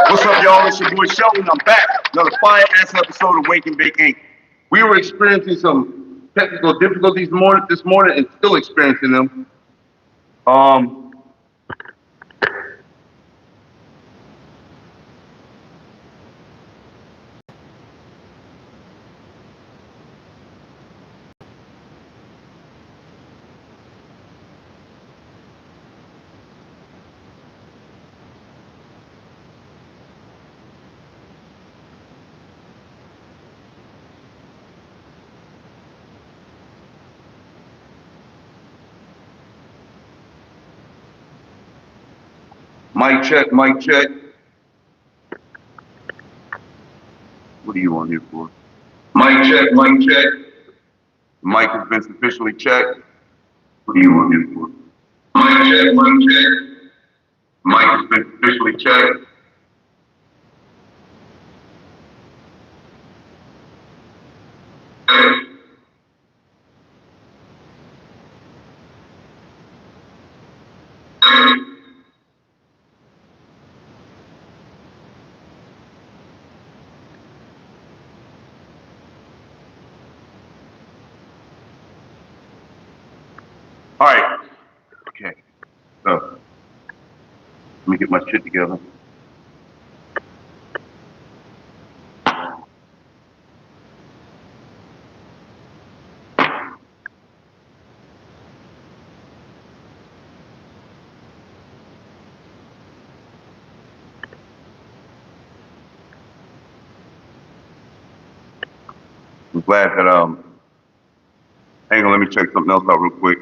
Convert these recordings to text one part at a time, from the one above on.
What's up, y'all? It's your boy Sheldon. I'm back. Another fire-ass episode of Wake and Bake. We were experiencing some technical difficulties this morning and still experiencing them. Mic check, mic check. What are you on here for? Mic check, mic check. Mic has been sufficiently checked. What are you on here for? Mic check, mic check. Mic has been sufficiently checked. All right. Okay. So, let me get my shit together. I'm glad that hang on, let me check something else out real quick.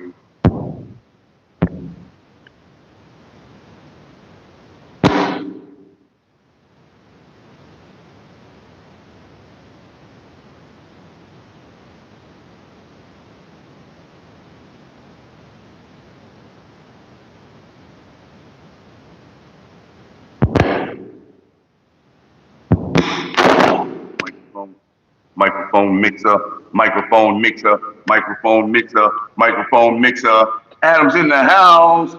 Microphone mixer, microphone mixer, microphone mixer, microphone mixer. Adam's in the house.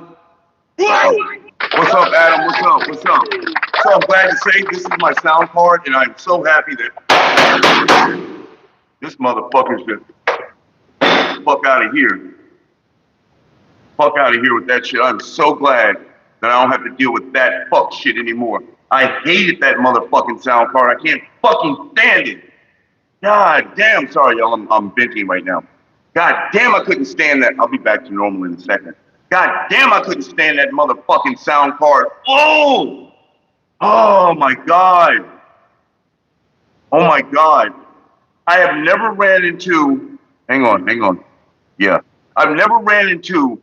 What's up, Adam? What's up? What's up? So I'm glad to say this is my sound card, and I'm so happy that this motherfucker's just fuck out of here. Fuck out of here with that shit. I'm so glad that I don't have to deal with that fuck shit anymore. I hated that motherfucking sound card. I can't fucking stand it. God damn, sorry y'all, I'm venting right now. God damn, I couldn't stand that. I'll be back to normal in a second. God damn, I couldn't stand that motherfucking sound card. Oh! Oh my God. Oh my God. I have never ran into, hang on. Yeah. I've never ran into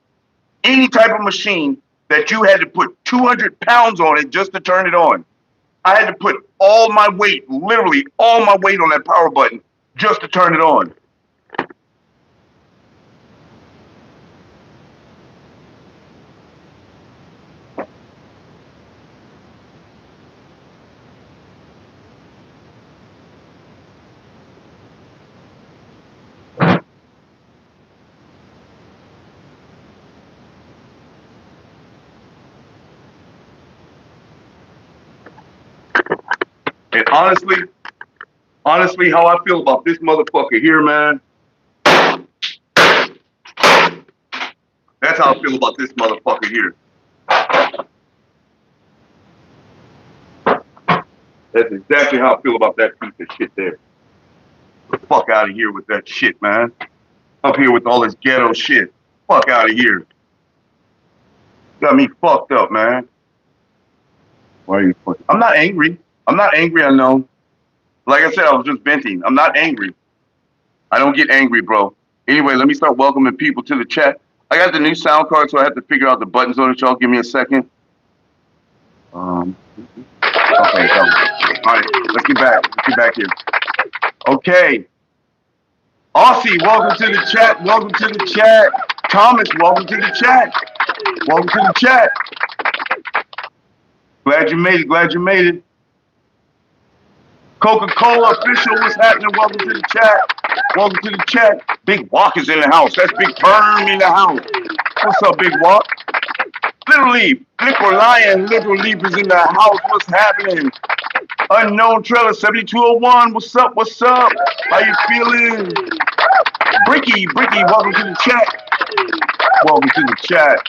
any type of machine that you had to put 200 pounds on it just to turn it on. I had to put all my weight, literally all my weight on that power button just to turn it on. And honestly, how I feel about this motherfucker here, man. That's how I feel about this motherfucker here. That's exactly how I feel about that piece of shit there. Get the fuck out of here with that shit, man. Up here with all this ghetto shit. Fuck out of here. Got me fucked up, man. Why are you fucking? I'm not angry. I know. Like I said, I was just venting. I'm not angry. I don't get angry, bro. Anyway, let me start welcoming people to the chat. I got the new sound card, so I have to figure out the buttons on it, y'all. Give me a second. Okay, all right, let's get back here. Okay. Aussie, welcome to the chat. Thomas, welcome to the chat. Glad you made it. Coca-Cola official, what's happening? Welcome to the chat. Big Walk is in the house. That's Big Perm in the house. What's up, Big Walk? Literally, Liquor Lion, Literal Leaf is in the house. What's happening? Unknown Trailer 7201. What's up? What's up? How you feeling? Bricky, welcome to the chat. Welcome to the chat.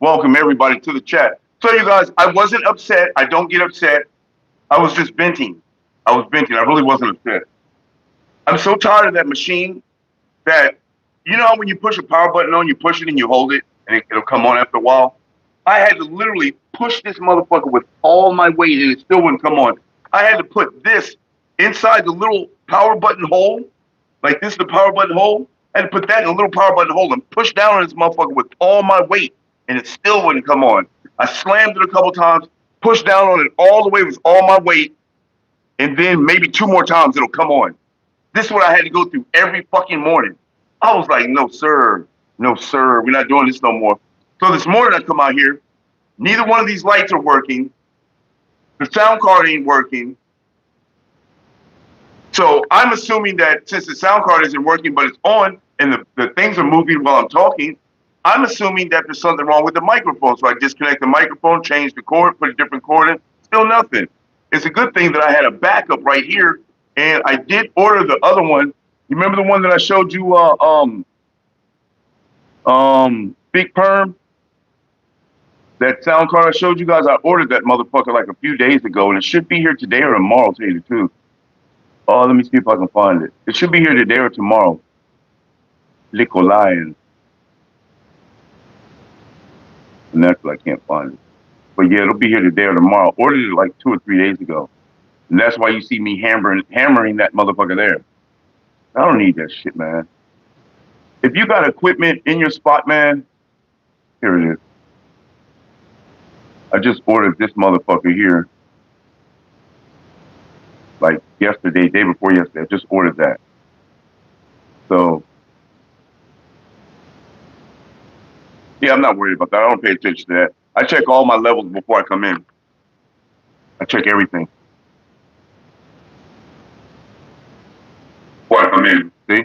Welcome everybody to the chat. So you guys, I wasn't upset. I don't get upset. I was just venting. I really wasn't upset. I'm so tired of that machine that, you know, when you push a power button on, you push it and you hold it and it'll come on after a while. I had to literally push this motherfucker with all my weight and it still wouldn't come on. I had to put this inside the little power button hole. Like this is the power button hole. I had to put that in a little power button hole and push down on this motherfucker with all my weight and it still wouldn't come on. I slammed it a couple times, pushed down on it all the way with all my weight, and then maybe 2 more times it'll come on. This is what I had to go through every fucking morning. I was like, no, sir. No, sir. We're not doing this no more. So this morning I come out here. Neither one of these lights are working. The sound card ain't working. So I'm assuming that since the sound card isn't working, but it's on and the things are moving while I'm talking, I'm assuming that there's something wrong with the microphone. So I disconnect the microphone, change the cord, put a different cord in. Still nothing. It's a good thing that I had a backup right here. And I did order the other one. You remember the one that I showed you, Big Perm? That sound card I showed you guys? I ordered that motherfucker like a few days ago, and it should be here today or tomorrow, I'll tell you the truth. Oh, let me see if I can find it. It should be here today or tomorrow. Liquor Lion. And that's what I can't find it. But yeah, it'll be here today or tomorrow. I ordered it like 2 or 3 days ago. And that's why you see me hammering that motherfucker there. I don't need that shit, man. If you got equipment in your spot, man, here it is. I just ordered this motherfucker here. Like yesterday, day before yesterday, I just ordered that. So, yeah, I'm not worried about that. I don't pay attention to that. I check all my levels before I come in. I check everything. Before I come in, see?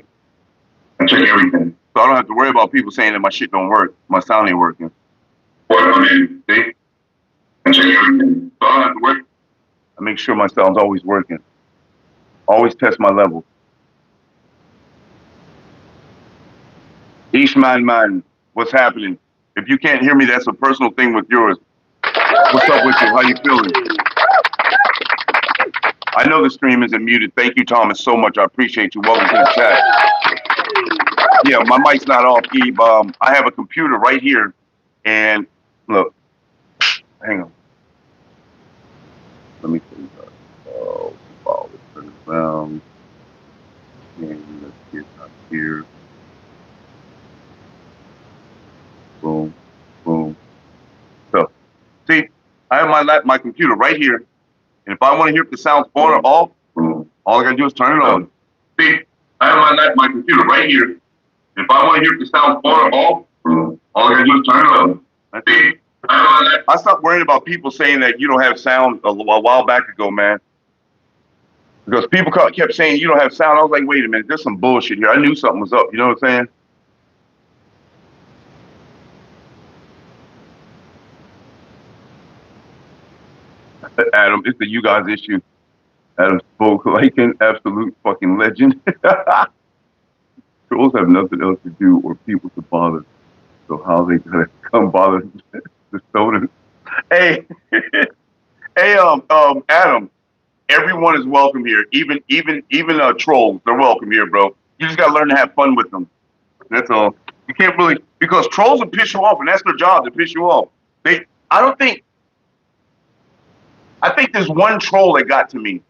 I check everything. So I don't have to worry about people saying that my shit don't work. My sound ain't working. Before I come in, see? I check everything. So I don't have to worry. I make sure my sound's always working. Always test my level. Man, what's happening? If you can't hear me, that's a personal thing with yours. What's up with you? How you feeling? I know the stream isn't muted. Thank you, Thomas, so much. I appreciate you. Welcome to the chat. Yeah, my mic's not off, Eve. I have a computer right here. And look, hang on. Let me see. Oh, turn it around. And let's get up here. Boom, boom. So, see, I have my computer right here. And if I want to hear if the sound's on or off, all I gotta do is turn it on. See, I have my computer right here. And if I want to hear if the sound's on or off, all I gotta do is turn it on. See, I stopped worrying about people saying that you don't have sound a while back ago, man. Because people kept saying you don't have sound. I was like, wait a minute, there's some bullshit here. I knew something was up. You know what I'm saying? Adam, it's a you guys issue. Adam spoke like an absolute fucking legend. Trolls have nothing else to do or people to bother. So how they gotta come bother the stoners? Hey, hey, Adam. Everyone is welcome here. Even trolls, they're welcome here, bro. You just gotta learn to have fun with them. That's all. You can't really, because trolls will piss you off, and that's their job, to piss you off. I think there's one troll that got to me,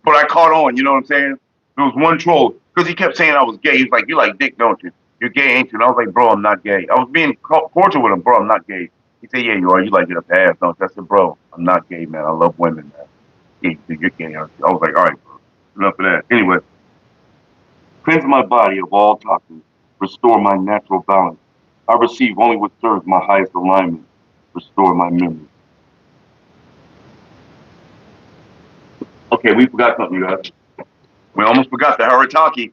but I caught on, you know what I'm saying? There was one troll, because he kept saying I was gay. He's like, you like dick, don't you? You're gay, ain't you? And I was like, bro, I'm not gay. I was being cordial with him, bro, I'm not gay. He said, yeah, you are. You like it up the ass, don't you? I said, bro, I'm not gay, man. I love women, man. You're gay, aren't you? I was like, all right, bro. Enough of that. Anyway, cleanse my body of all toxins. Restore my natural balance. I receive only what serves my highest alignment. Restore my memory. Okay, we forgot something, you guys. We almost forgot the Haritaki.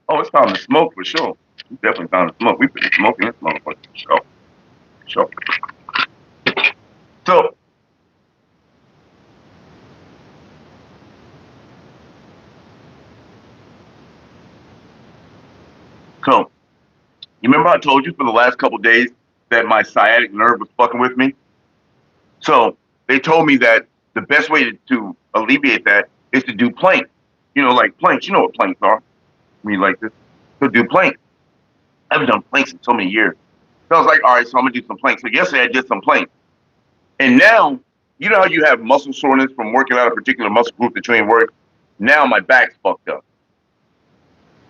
Oh, it's time to smoke for sure. definitely found a smoke. We've been smoking this motherfucker. Sure. So, you remember I told you for the last couple of days that my sciatic nerve was fucking with me? So, they told me that the best way to alleviate that is to do planks. You know, like planks. You know what planks are? I mean, like this. So, do planks. I haven't done planks in so many years. So, I was like, all right, so I'm going to do some planks. So, yesterday I did some planks. And now, you know how you have muscle soreness from working out a particular muscle group that you ain't work? Now my back's fucked up.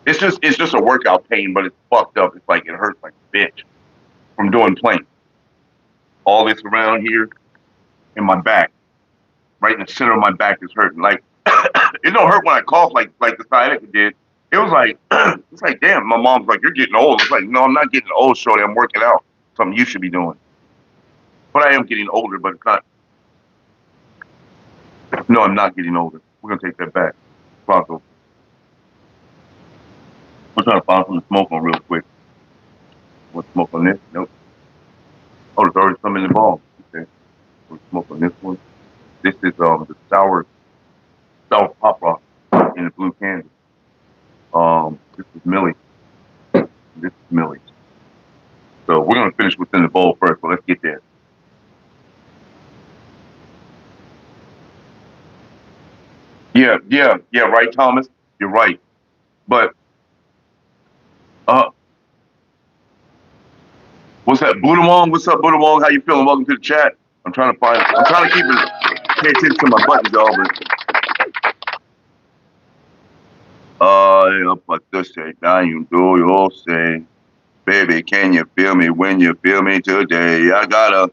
It's just a workout pain, but it's fucked up. It's like it hurts like a bitch from doing planks. All this around here in my back, right in the center of my back is hurting. Like it don't hurt when I cough like the sciatica did. It was like it's like damn. My mom's like, you're getting old. It's like no, I'm not getting old, shorty. I'm working out. Something you should be doing. But I am getting older, but it's not. No, I'm not getting older. We're gonna take that back. Bronco. I'm trying to find something to smoke on real quick. Want to smoke on this? Nope. Oh, there's already some in the ball. Okay. We'll smoke on this one. This is the sour pop rock in the blue candy. This is Millie. This is Millie. So we're gonna finish what's in the bowl first, but let's get there. Yeah, right, Thomas. You're right. But what's that? Buddha Wong? What's up, Buddha Wong? How you feeling? Welcome to the chat. I'm trying to keep it, pay attention to my buttons, y'all, but say, now you do your say. Baby, can you feel me when you feel me today? I gotta.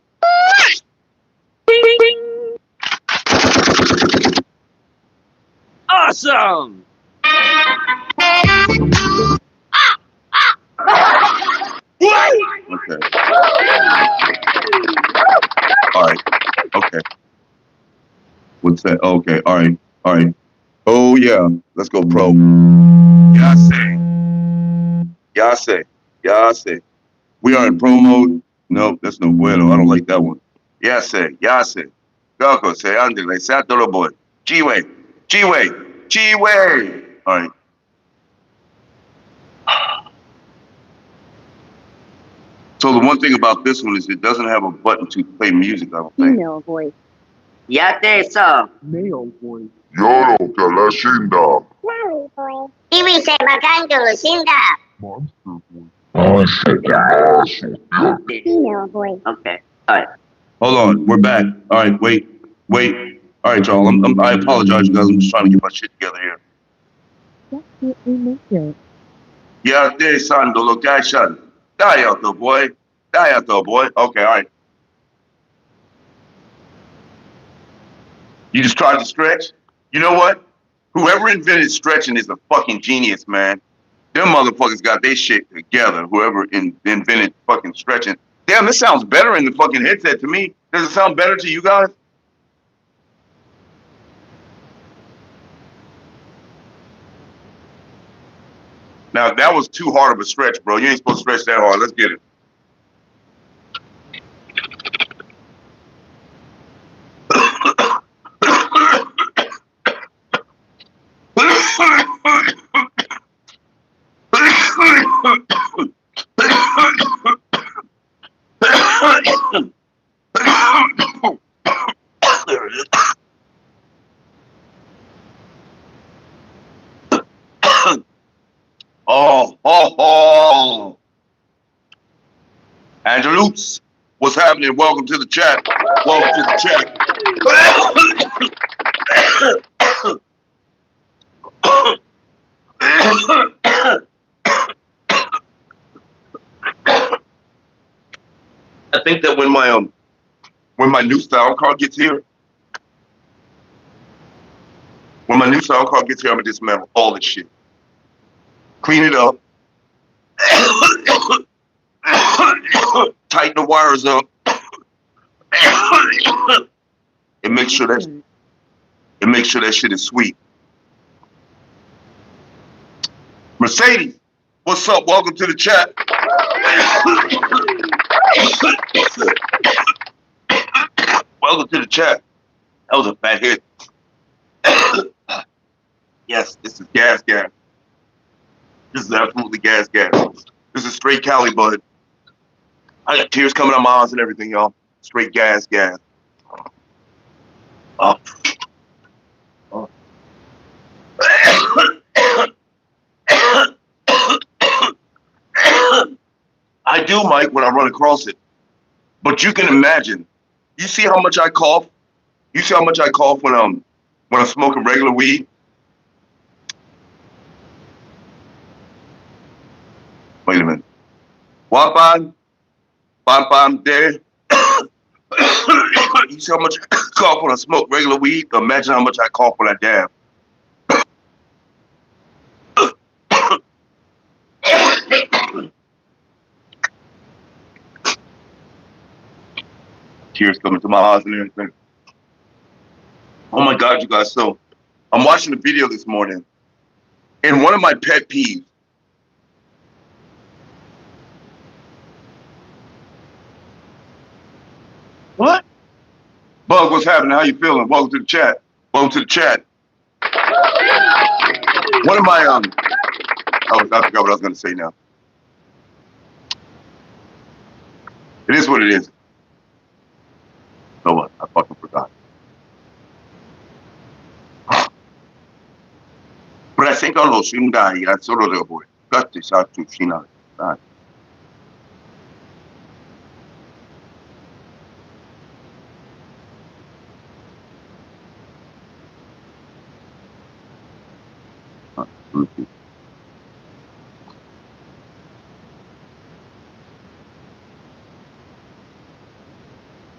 Awesome! Okay. All right. Okay. What's that? Okay. All right. Oh yeah. Let's go pro. Yase. We are in pro mode. No, that's no bueno. I don't like that one. Yase. Gago say andele. Say a todo boy. G-way. All right. So the one thing about this one is it doesn't have a button to play music, I don't think. Female voice. Yate so. Male voice. Yoro que la shinda. Male voice. Ibig say magkandulusinda. Monster voice. Oh, Female voice. Okay. All right. hold on, we're back. All right, wait. All right, y'all. I apologize, you guys. I'm just trying to get my shit together here. Definitely make it. Yeah, there's Sando location. Die out there, boy. Okay, all right. You just tried to stretch? You know what? Whoever invented stretching is a fucking genius, man. Them motherfuckers got their shit together. Whoever invented fucking stretching. Damn, this sounds better in the fucking headset to me. Does it sound better to you guys? Now, that was too hard of a stretch, bro. You ain't supposed to stretch that hard. Let's get it. There it is. Oh. Angeloops, what's happening? Welcome to the chat. I think that when my new style car gets here, I'm gonna dismantle all this shit. Clean it up. Tighten the wires up. And make sure that shit is sweet. Mercedes, What's up? Welcome to the chat. Welcome to the chat. That was a fat hit. Yes, this is gas. This is absolutely gas. This is straight Cali, bud. I got tears coming out my eyes and everything, y'all. Straight gas. Oh. I do, Mike, when I run across it. But you can imagine. You see how much I cough? You see how much I cough when I'm smoking regular weed? Wait a minute. Wapan, pam there. You see how much I cough when I smoke regular weed? Imagine how much I cough when I dab. Tears coming to my eyes and everything. Oh my God, you guys. So I'm watching the video this morning, and one of my pet peeves. What? Bug, what's happening? How you feeling? Welcome to the chat. Welcome to the chat. One of my I forgot what I was gonna say now. It is what it is. So what? I fucking forgot. Presenta lo shindai ya solo de boy. Gatti sa tu shina.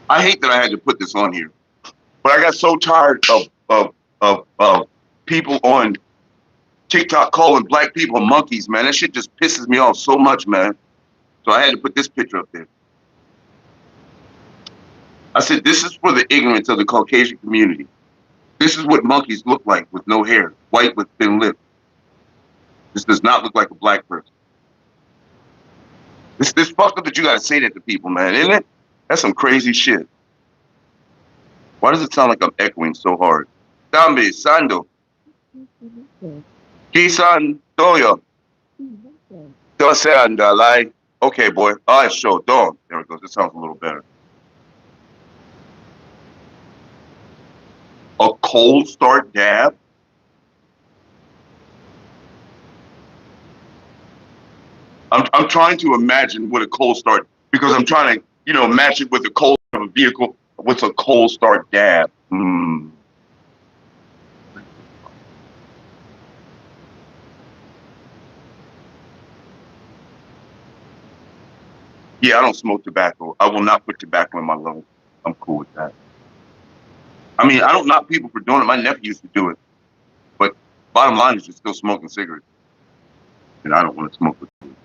I hate that I had to put this on here, but I got so tired of people on TikTok calling black people monkeys, man. That shit just pisses me off so much, man. So I had to put this picture up there. I said, this is for the ignorance of the Caucasian community. This is what monkeys look like with no hair, white with thin lips. This does not look like a black person. This fucked up that you gotta say that to people, man, isn't it? That's some crazy shit. Why does it sound like I'm echoing so hard? Dambe, Sando. Kisan, Toyo. Dosanda, like. Okay, boy. I show Dawn. There it goes. It sounds a little better. A cold start dab? I'm trying to imagine what a cold start, because I'm trying to, match it with the cold of a vehicle with a cold start dab. Yeah, I don't smoke tobacco. I will not put tobacco in my lungs. I'm cool with that. I mean, I don't knock people for doing it. My nephew used to do it. But bottom line is you're still smoking cigarettes. And I don't want to smoke with you.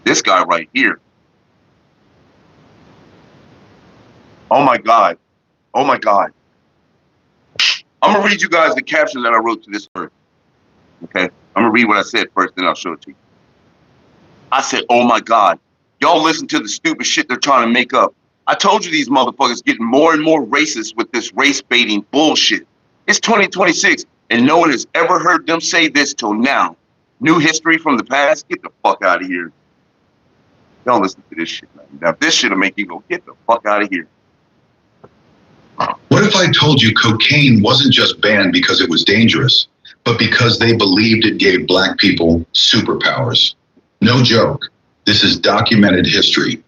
This guy right here. Oh my God. Oh my God. I'm gonna read you guys the caption that I wrote to this first. Okay? I'm gonna read what I said first, then I'll show it to you. I said, oh my God. Y'all listen to the stupid shit they're trying to make up. I told you these motherfuckers getting more and more racist with this race baiting bullshit. It's 2026 and no one has ever heard them say this till now. New history from the past? Get the fuck out of here. Don't listen to this shit, man. Now, this shit'll make you go, get the fuck out of here. What if I told you cocaine wasn't just banned because it was dangerous, but because they believed it gave black people superpowers? No joke. This is documented history.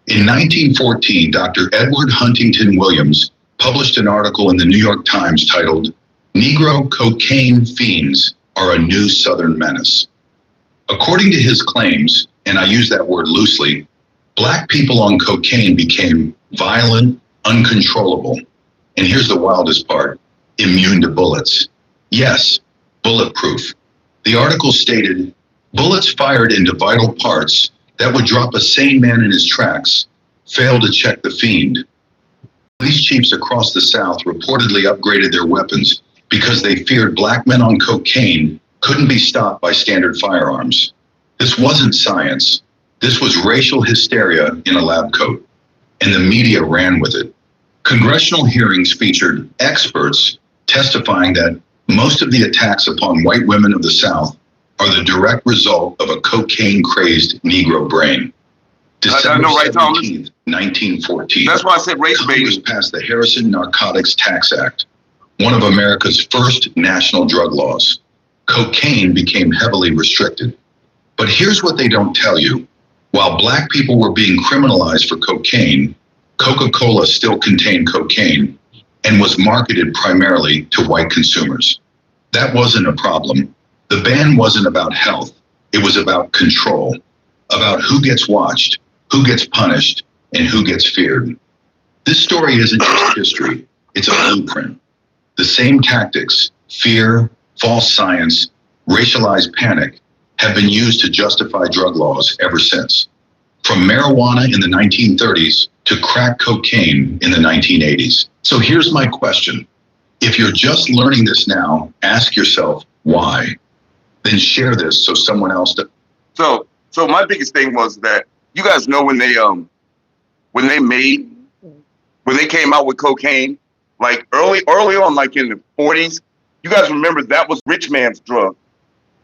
In 1914, Dr. Edward Huntington Williams published an article in the New York Times titled, "Negro Cocaine Fiends Are a New Southern Menace." According to his claims, and I use that word loosely, black people on cocaine became violent, uncontrollable, and here's the wildest part, immune to bullets. Yes, bulletproof. The article stated, bullets fired into vital parts that would drop a sane man in his tracks fail to check the fiend. Police chiefs across the South reportedly upgraded their weapons because they feared black men on cocaine couldn't be stopped by standard firearms. This wasn't science. This was racial hysteria in a lab coat, and the media ran with it. Congressional hearings featured experts testifying that most of the attacks upon white women of the South are the direct result of a cocaine-crazed Negro brain. December 17th, 1914. That's why I said race baiting. Congress passed the Harrison Narcotics Tax Act, one of America's first national drug laws. Cocaine became heavily restricted. But here's what they don't tell you. While black people were being criminalized for cocaine, Coca-Cola still contained cocaine and was marketed primarily to white consumers. That wasn't a problem. The ban wasn't about health. It was about control, about who gets watched, who gets punished, and who gets feared. This story isn't just history. It's a blueprint. The same tactics, fear, false science, racialized panic, have been used to justify drug laws ever since. From marijuana in the 1930s to crack cocaine in the 1980s. So here's my question. If you're just learning this now, ask yourself why. Then share this so someone else does. So my biggest thing was that you guys know when they came out with cocaine, like early on, like in the 40s, you guys remember that was rich man's drug.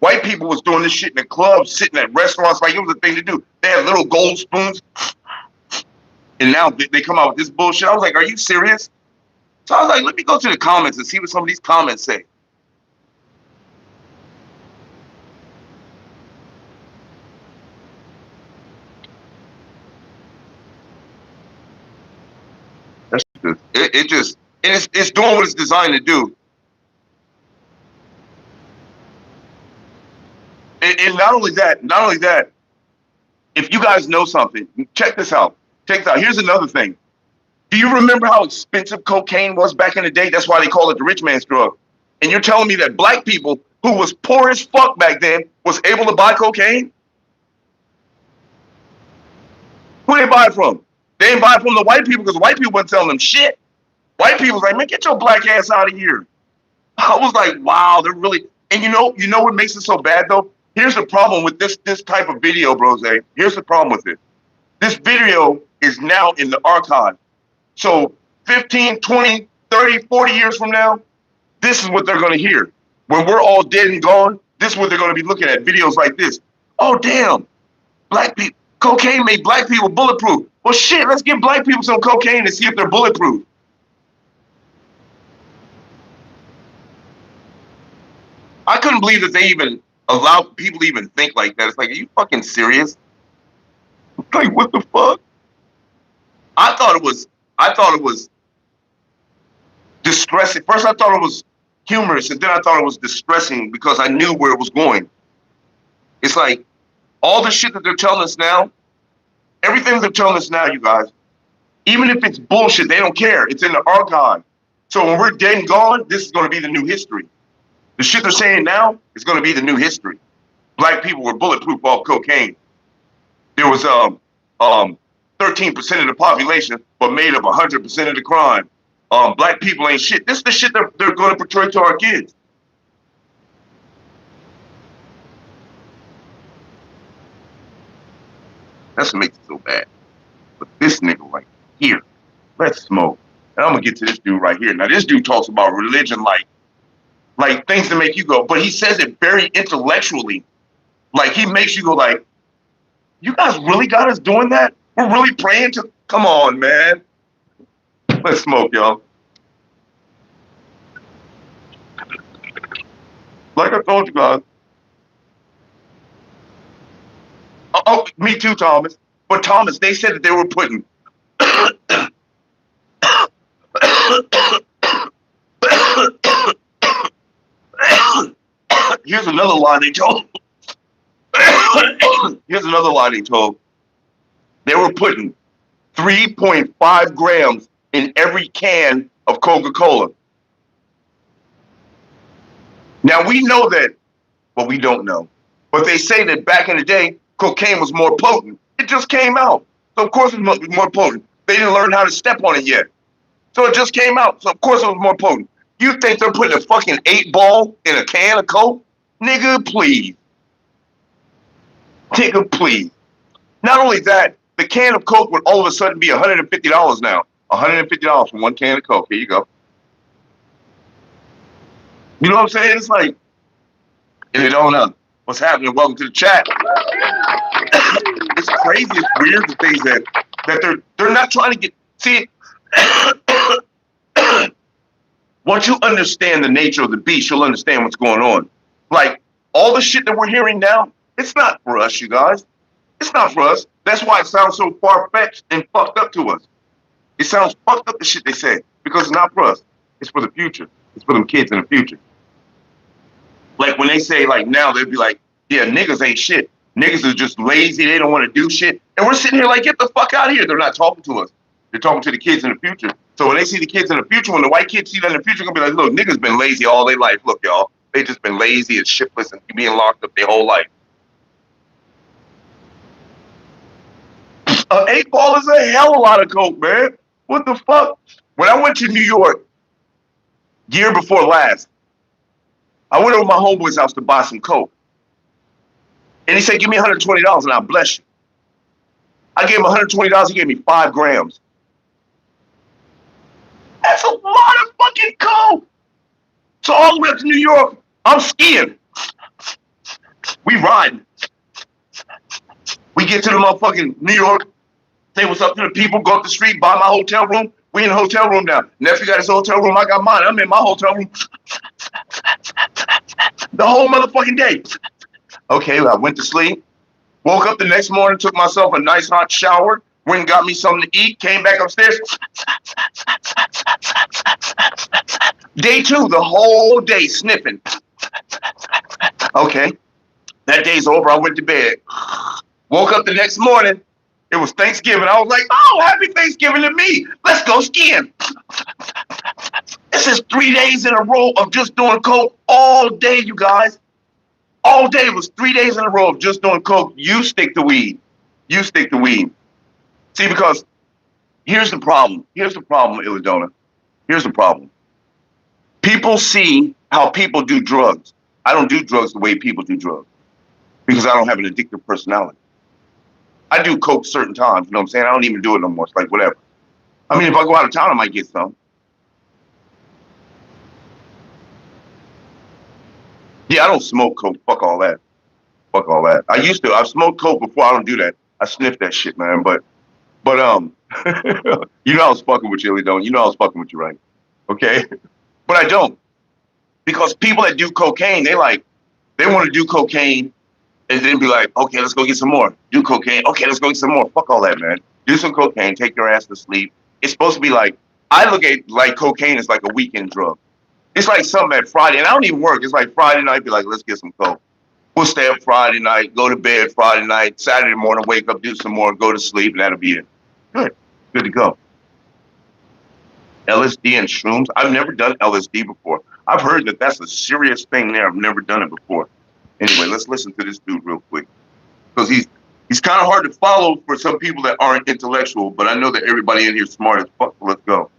White people was doing this shit in the clubs, sitting at restaurants, like it was a thing to do. They had little gold spoons. And now they come out with this bullshit. I was like, are you serious? So I was like, let me go to the comments and see what some of these comments say. That's just, it's doing what it's designed to do. And not only that, if you guys know something, check this out. Here's another thing. Do you remember how expensive cocaine was back in the day? That's why they call it the rich man's drug. And you're telling me that black people who was poor as fuck back then was able to buy cocaine? Who they buy it from? They didn't buy it from the white people because the white people weren't selling them shit. White people was like, man, get your black ass out of here. I was like, wow, they're really, and you know what makes it so bad though? Here's the problem with this type of video, bros. Here's the problem with it. This video is now in the archive. So 15, 20, 30, 40 years from now, this is what they're going to hear. When we're all dead and gone, this is what they're going to be looking at, videos like this. Oh, damn, black people, cocaine made black people bulletproof. Well, shit, let's give black people some cocaine and see if they're bulletproof. I couldn't believe that they even allowed people to even think like that. It's like, are you fucking serious? Like, what the fuck? I thought it was distressing. First, I thought it was humorous, and then I thought it was distressing because I knew where it was going. It's like all the shit that they're telling us now, everything they're telling us now, you guys, even if it's bullshit, they don't care. It's in the archive. So when we're dead and gone, this is going to be the new history. The shit they're saying now is going to be the new history. Black people were bulletproof off cocaine. There was 13% of the population, but made up 100% of the crime. Black people ain't shit. This is the shit they're going to portray to our kids. That's what makes it so bad. But this nigga right here, let's smoke. And I'm gonna get to this dude right here. Now this dude talks about religion like things to make you go, but he says it very intellectually. Like he makes you go like, you guys really got us doing that? We're really praying to, come on, man. Let's smoke, y'all. Like I told you guys. Oh, me too, Thomas. But Thomas, they said that they were putting here's another lie they told. Here's another lie they told. They were putting 3.5 grams in every can of Coca-Cola. Now we know that, well, we don't know. But they say that back in the day, cocaine was more potent. It just came out. So of course it was more potent. They didn't learn how to step on it yet. So it just came out. So of course it was more potent. You think they're putting a fucking 8-ball in a can of Coke? Nigga, please. Nigga, please. Not only that, the can of Coke would all of a sudden be $150 now. $150 for one can of Coke. Here you go. You know what I'm saying? It's like, if you don't know what's happening, welcome to the chat. It's crazy. It's weird, the things that they're not trying to get. See, once you understand the nature of the beast, you'll understand what's going on. Like, all the shit that we're hearing now, it's not for us, you guys. It's not for us. That's why it sounds so far-fetched and fucked up to us. It sounds fucked up, the shit they say, because it's not for us. It's for the future. It's for them kids in the future. Like, when they say, like, now, they'd be like, yeah, niggas ain't shit. Niggas are just lazy. They don't want to do shit. And we're sitting here like, get the fuck out of here. They're not talking to us. They're talking to the kids in the future. So when they see the kids in the future, when the white kids see that in the future, they're going to be like, look, niggas been lazy all their life. Look, y'all. They just been lazy and shiftless and being locked up their whole life. An 8-ball is a hell of a lot of Coke, man. What the fuck? When I went to New York, year before last, I went over to my homeboy's house to buy some Coke. And he said, give me $120 and I'll bless you. I gave him $120. He gave me 5 grams. That's a lot of fucking Coke. So all the way up to New York, I'm skiing. We riding. We get to the motherfucking New York, say what's up to the people, go up the street, buy my hotel room. We in the hotel room now. Nephew got his hotel room, I got mine. I'm in my hotel room. The whole motherfucking day. Okay, I went to sleep. Woke up the next morning, took myself a nice hot shower, went and got me something to eat, came back upstairs. Day 2, the whole day sniffing. Okay, that day's over. I went to bed. Woke up the next morning. It was Thanksgiving. I was like, oh, happy Thanksgiving to me. Let's go skiing. This is 3 days in a row of just doing Coke all day, you guys. All day. It was 3 days in a row of just doing Coke. You stick to weed. You stick to weed. See, because here's the problem. Here's the problem, Illidona. Here's the problem. People see how people do drugs. I don't do drugs the way people do drugs because I don't have an addictive personality. I do Coke certain times, you know what I'm saying? I don't even do it no more. It's like, whatever. I mean, if I go out of town, I might get some. Yeah, I don't smoke Coke. Fuck all that. Fuck all that. I used to. I smoked Coke before. I don't do that. I sniff that shit, man. But you know I was fucking with you, Illidona. You know I was fucking with you, right? Okay? But I don't. Because people that do cocaine, they want to do cocaine and then be like, okay, let's go get some more. Do cocaine. Okay, let's go get some more. Fuck all that, man. Do some cocaine. Take your ass to sleep. It's supposed to be like, I look at like cocaine as like a weekend drug. It's like something at Friday, and I don't even work. It's like Friday night, be like, let's get some Coke. We'll stay up Friday night, go to bed Friday night, Saturday morning, wake up, do some more, go to sleep, and that'll be it. Good. Good to go. LSD and shrooms. I've never done LSD before. I've heard that that's a serious thing there. I've never done it before. Anyway, let's listen to this dude real quick. Because he's kind of hard to follow for some people that aren't intellectual, but I know that everybody in here is smart as fuck. Let's go.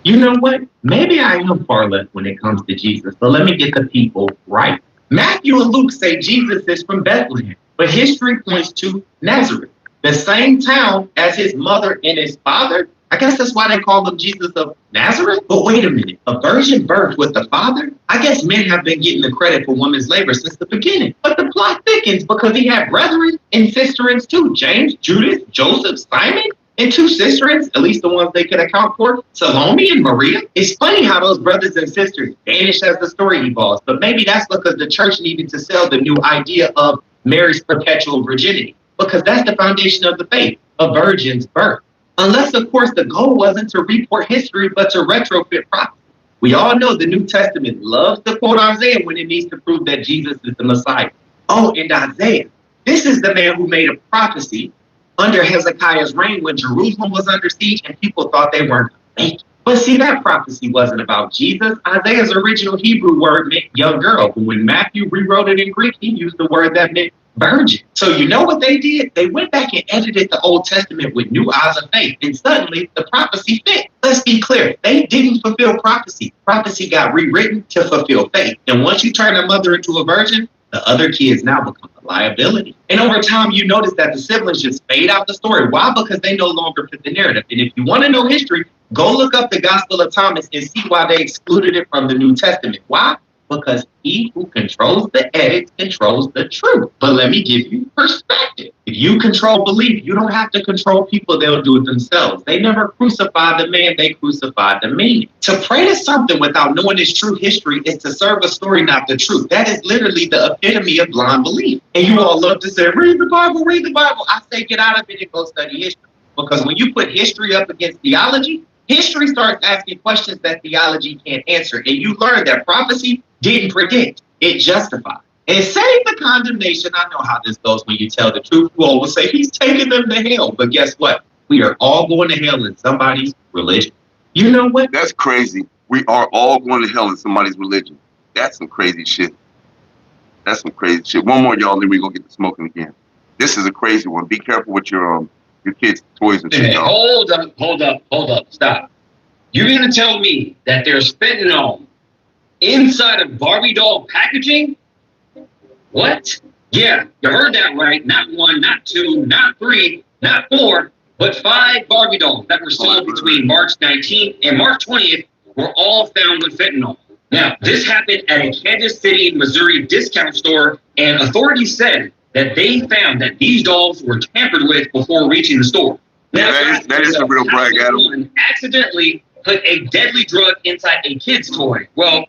You know what? Maybe I am far left when it comes to Jesus, but let me get the people right. Matthew and Luke say Jesus is from Bethlehem, but history points to Nazareth, the same town as his mother and his father. I guess that's why they call him Jesus of Nazareth. But wait a minute, a virgin birth with the father? I guess men have been getting the credit for women's labor since the beginning. But the plot thickens because he had brethren and sisterins too. James, Judas, Joseph, Simon, and 2 sisterins, at least the ones they could account for, Salome and Maria. It's funny how those brothers and sisters vanish as the story evolves, but maybe that's because the church needed to sell the new idea of Mary's perpetual virginity, because that's the foundation of the faith, a virgin's birth. Unless, of course, the goal wasn't to report history, but to retrofit prophecy. We all know the New Testament loves to quote Isaiah when it needs to prove that Jesus is the Messiah. Oh, and Isaiah, this is the man who made a prophecy under Hezekiah's reign when Jerusalem was under siege and people thought they weren't going to make it. But see, that prophecy wasn't about Jesus. Isaiah's original Hebrew word meant young girl, but when Matthew rewrote it in Greek, he used the word that meant virgin. So you know what they did? They went back and edited the Old Testament with new eyes of faith. And suddenly the prophecy fit. Let's be clear. They didn't fulfill prophecy. Prophecy got rewritten to fulfill faith. And once you turn a mother into a virgin, the other kids now become a liability. And over time, you notice that the siblings just fade out the story. Why? Because they no longer fit the narrative. And if you want to know history, go look up the Gospel of Thomas and see why they excluded it from the New Testament. Why? Because he who controls the edit controls the truth. But let me give you perspective. If you control belief, you don't have to control people. They'll do it themselves. They never crucified the man. They crucified the meaning. To pray to something without knowing its true history is to serve a story, not the truth. That is literally the epitome of blind belief. And you all love to say, read the Bible, read the Bible. I say, get out of it and go study history. Because when you put history up against theology, history starts asking questions that theology can't answer. And you learn that prophecy didn't predict, it justified. And save the condemnation. I know how this goes when you tell the truth. You always say, he's taking them to hell. But guess what? We are all going to hell in somebody's religion. You know what? That's crazy. We are all going to hell in somebody's religion. That's some crazy shit. That's some crazy shit. One more, y'all, then we're going to get to smoking again. This is a crazy one. Be careful with your kids' toys and shit, y'all. Hold up, stop. You're going to tell me that there's fentanyl inside of Barbie doll packaging? What? Yeah, you heard that right. Not one, not two, not three, not four, but 5 Barbie dolls that were sold between March 19th and March 20th were all found with fentanyl. Now, this happened at a Kansas City, Missouri discount store, and authorities said that they found that these dolls were tampered with before reaching the store. Now, that is a real brag, Adam. Accidentally put a deadly drug inside a kid's toy. Well,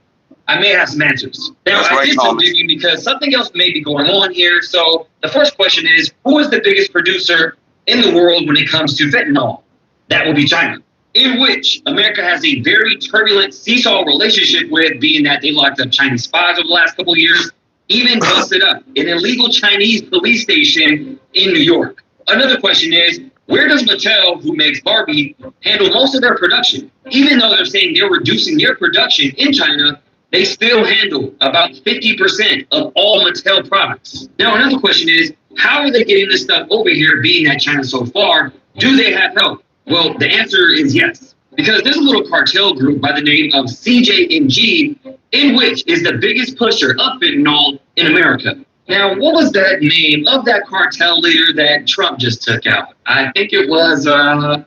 I may have some answers. Now, I did some digging because something else may be going on here. So the first question is, who is the biggest producer in the world when it comes to fentanyl? That will be China, in which America has a very turbulent seesaw relationship with, being that they locked up Chinese spies over the last couple of years, even busted up an illegal Chinese police station in New York. Another question is, where does Mattel, who makes Barbie, handle most of their production? Even though they're saying they're reducing their production in China, they still handle about 50% of all Mattel products. Now, another question is, how are they getting this stuff over here, being that China so far? Do they have help? Well, the answer is yes, because there's a little cartel group by the name of CJNG, in which is the biggest pusher of fentanyl in America. Now, what was that name of that cartel leader that Trump just took out? I think it was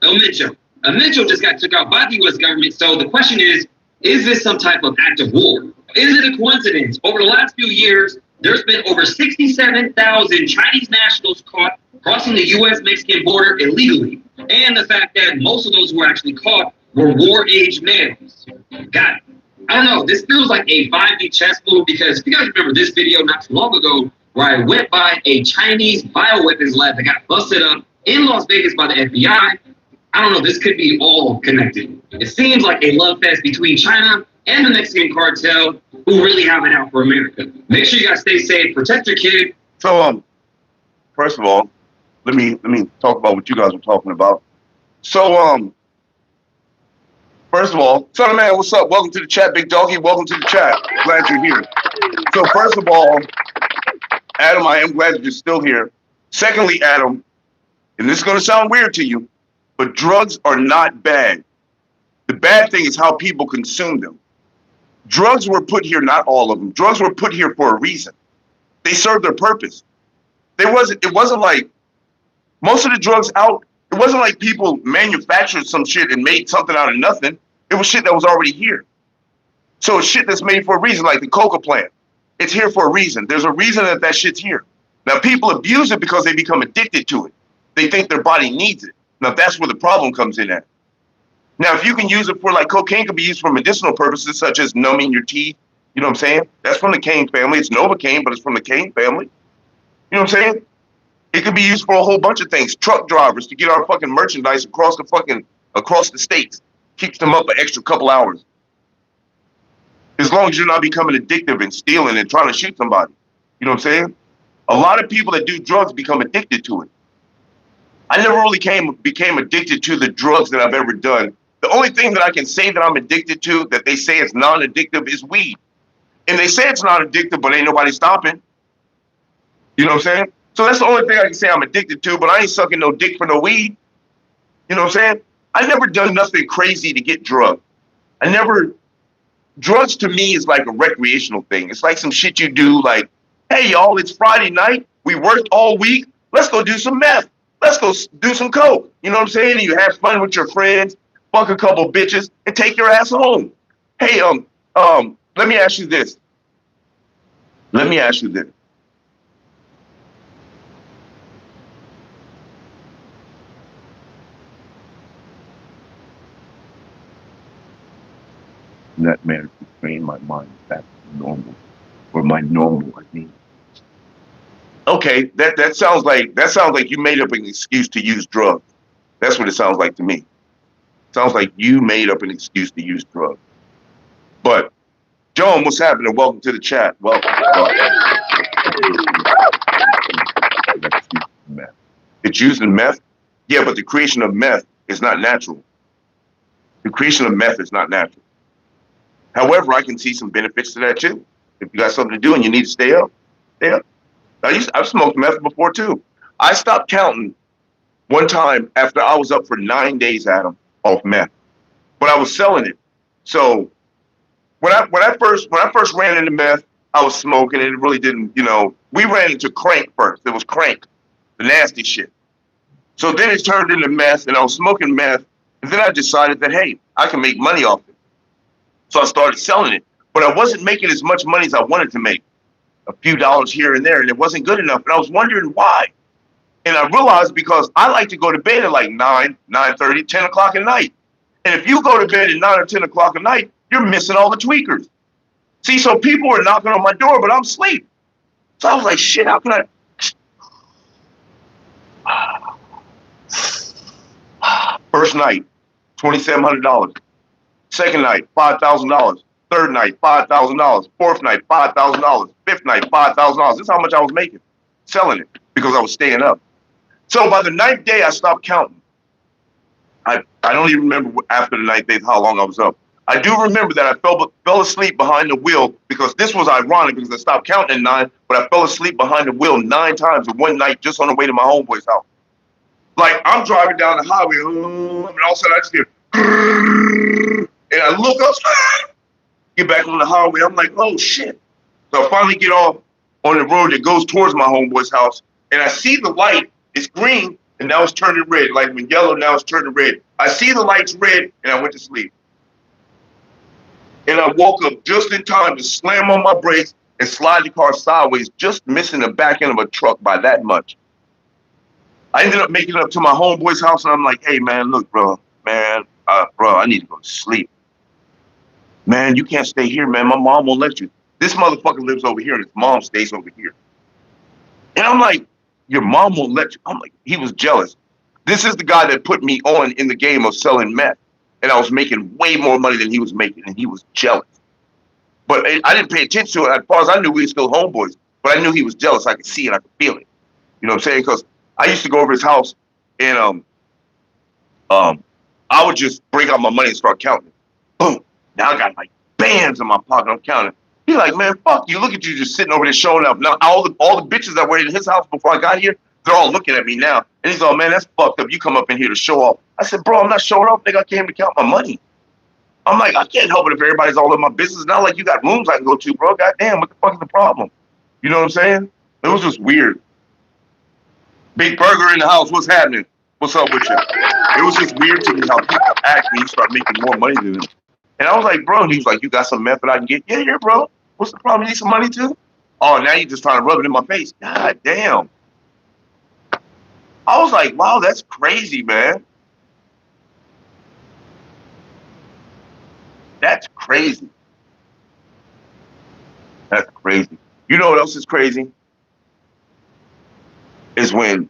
Mitchell. Mitchell just got took out by the U.S. government. So the question is this some type of act of war? Is it a coincidence? Over the last few years, there's been over 67,000 Chinese nationals caught crossing the U.S.-Mexican border illegally. And the fact that most of those who were actually caught were war-age males. Got it. I don't know, this feels like a 5D chess move, because if you guys remember this video not too long ago where I went by a Chinese bioweapons lab that got busted up in Las Vegas by the FBI, I don't know, this could be all connected. It seems like a love fest between China and the Mexican cartel, who really have it out for America. Make sure you guys stay safe, protect your kid. So, first of all, let me talk about what you guys were talking about. So, first of all, Son of Man, what's up? Welcome to the chat, Big Doggy. Welcome to the chat. Glad you're here. So, first of all, Adam, I am glad you're still here. Secondly, Adam, and this is going to sound weird to you, but drugs are not bad. The bad thing is how people consume them. Drugs were put here, not all of them. Drugs were put here for a reason. They served their purpose. It wasn't like most of the drugs out. It wasn't like people manufactured some shit and made something out of nothing. It was shit that was already here. So it's shit that's made for a reason, like the coca plant. It's here for a reason. There's a reason that shit's here. Now, people abuse it because they become addicted to it. They think their body needs it. Now, that's where the problem comes in at. Now, if you can use it for, like, cocaine could be used for medicinal purposes, such as numbing your teeth. You know what I'm saying? That's from the cane family. It's Novocaine, but it's from the cane family. You know what I'm saying? It could be used for a whole bunch of things. Truck drivers to get our fucking merchandise across the states. Keeps them up an extra couple hours. As long as you're not becoming addictive and stealing and trying to shoot somebody. You know what I'm saying? A lot of people that do drugs become addicted to it. I never really became addicted to the drugs that I've ever done. The only thing that I can say that I'm addicted to that they say is non-addictive is weed. And they say it's not addictive, but ain't nobody stopping. You know what I'm saying? So that's the only thing I can say I'm addicted to, but I ain't sucking no dick for no weed. You know what I'm saying? I never done nothing crazy to get drugged. Drugs to me is like a recreational thing. It's like some shit you do like, hey, y'all, it's Friday night. We worked all week. Let's go do some meth. Let's go do some coke. You know what I'm saying? And you have fun with your friends, fuck a couple bitches, and take your ass home. Hey, let me ask you this. Let me ask you this. In that manner to train my mind back to normal, or my normal, I mean. Okay, that sounds like you made up an excuse to use drugs. That's what it sounds like to me. Sounds like you made up an excuse to use drugs. But John, what's happening? Welcome to the chat. Welcome. It's using meth? Yeah, but the creation of meth is not natural. The creation of meth is not natural. However, I can see some benefits to that too. If you got something to do and you need to stay up, stay up. I've smoked meth before too. I stopped counting one time after I was up for 9 days, Adam, off meth. But I was selling it. So when I first ran into meth, I was smoking and it really didn't, we ran into crank first. It was crank, the nasty shit. So then it turned into meth and I was smoking meth. And then I decided that, hey, I can make money off it. So I started selling it, but I wasn't making as much money as I wanted to make. A few dollars here and there, and it wasn't good enough. And I was wondering why. And I realized because I like to go to bed at like 9, 9:30, 10 o'clock at night. And if you go to bed at 9 or 10 o'clock at night, you're missing all the tweakers. See, so people were knocking on my door, but I'm asleep. So I was like, shit, how can I? First night, $2,700. Second night, $5,000. Third night, $5,000. Fourth night, $5,000. Fifth night, $5,000. This is how much I was making, selling it, because I was staying up. So by the ninth day, I stopped counting. I don't even remember after the ninth day how long I was up. I do remember that I fell asleep behind the wheel, because this was ironic because I stopped counting at 9, but I fell asleep behind the wheel 9 times in one night just on the way to my homeboy's house. Like, I'm driving down the highway, and all of a sudden I just hear, and I look up, get back on the highway. I'm like, oh shit. So I finally get off on the road that goes towards my homeboy's house, and I see the light. It's green, and now it's turning red. Like when yellow, now it's turning red. I see the lights red, and I went to sleep. And I woke up just in time to slam on my brakes and slide the car sideways, just missing the back end of a truck by that much. I ended up making it up to my homeboy's house, and I'm like, hey, man, look, bro, I need to go to sleep. Man, you can't stay here, man. My mom won't let you. This motherfucker lives over here, and his mom stays over here. And I'm like, your mom won't let you. I'm like, he was jealous. This is the guy that put me on in the game of selling meth. And I was making way more money than he was making, and he was jealous. But I didn't pay attention to it. As far as I knew, we were still homeboys. But I knew he was jealous. I could see it. I could feel it. You know what I'm saying? Because I used to go over his house, and I would just break out my money and start counting it. Boom. Now I got like bands in my pocket. I'm counting. He's like, man, fuck you. Look at you just sitting over there showing up. Now all the bitches that were in his house before I got here, they're all looking at me now. And he's all, man, that's fucked up. You come up in here to show off. I said, bro, I'm not showing off. Nigga, I came to count my money. I'm like, I can't help it if everybody's all in my business. Not like you got rooms I can go to, bro. Goddamn, what the fuck is the problem? You know what I'm saying? It was just weird. Big Burger in the house. What's happening? What's up with you? It was just weird to me how people act when you start making more money than them. And I was like, bro, and he was like, you got some method I can get? Yeah, here, bro. What's the problem? You need some money too? Oh, now you're just trying to rub it in my face. God damn. I was like, wow, that's crazy, man. That's crazy. That's crazy. You know what else is crazy? Is when,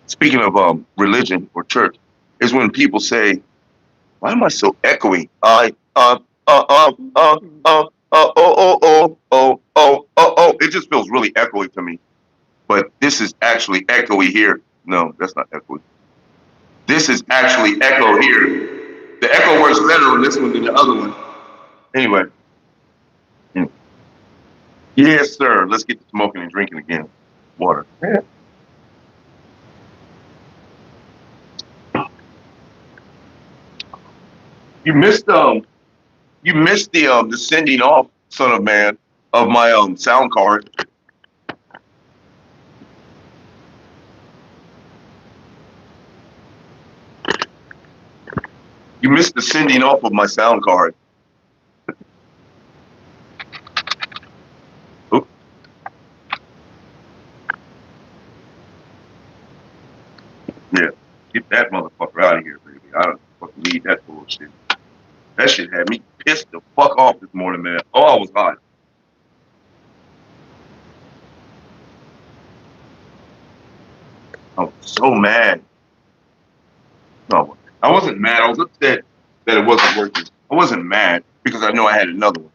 speaking of religion or church, is when people say, why am I so echoey? It just feels really echoey to me. But this is actually echoey here. No, that's not echoey. This is actually echo here. The echo works better on this one than the other one. Anyway. Yeah, Yes, sir. Let's get to smoking and drinking again. Water. You missed the sending off, son of man, of my sound card. You missed the sending off of my sound card. Oop. Yeah, get that motherfucker out of here, baby. I don't fucking need that bullshit. That shit had me pissed the fuck off this morning, man. Oh, I was hot. I was so mad. No, I wasn't mad. I was upset that it wasn't working. I wasn't mad because I know I had another one.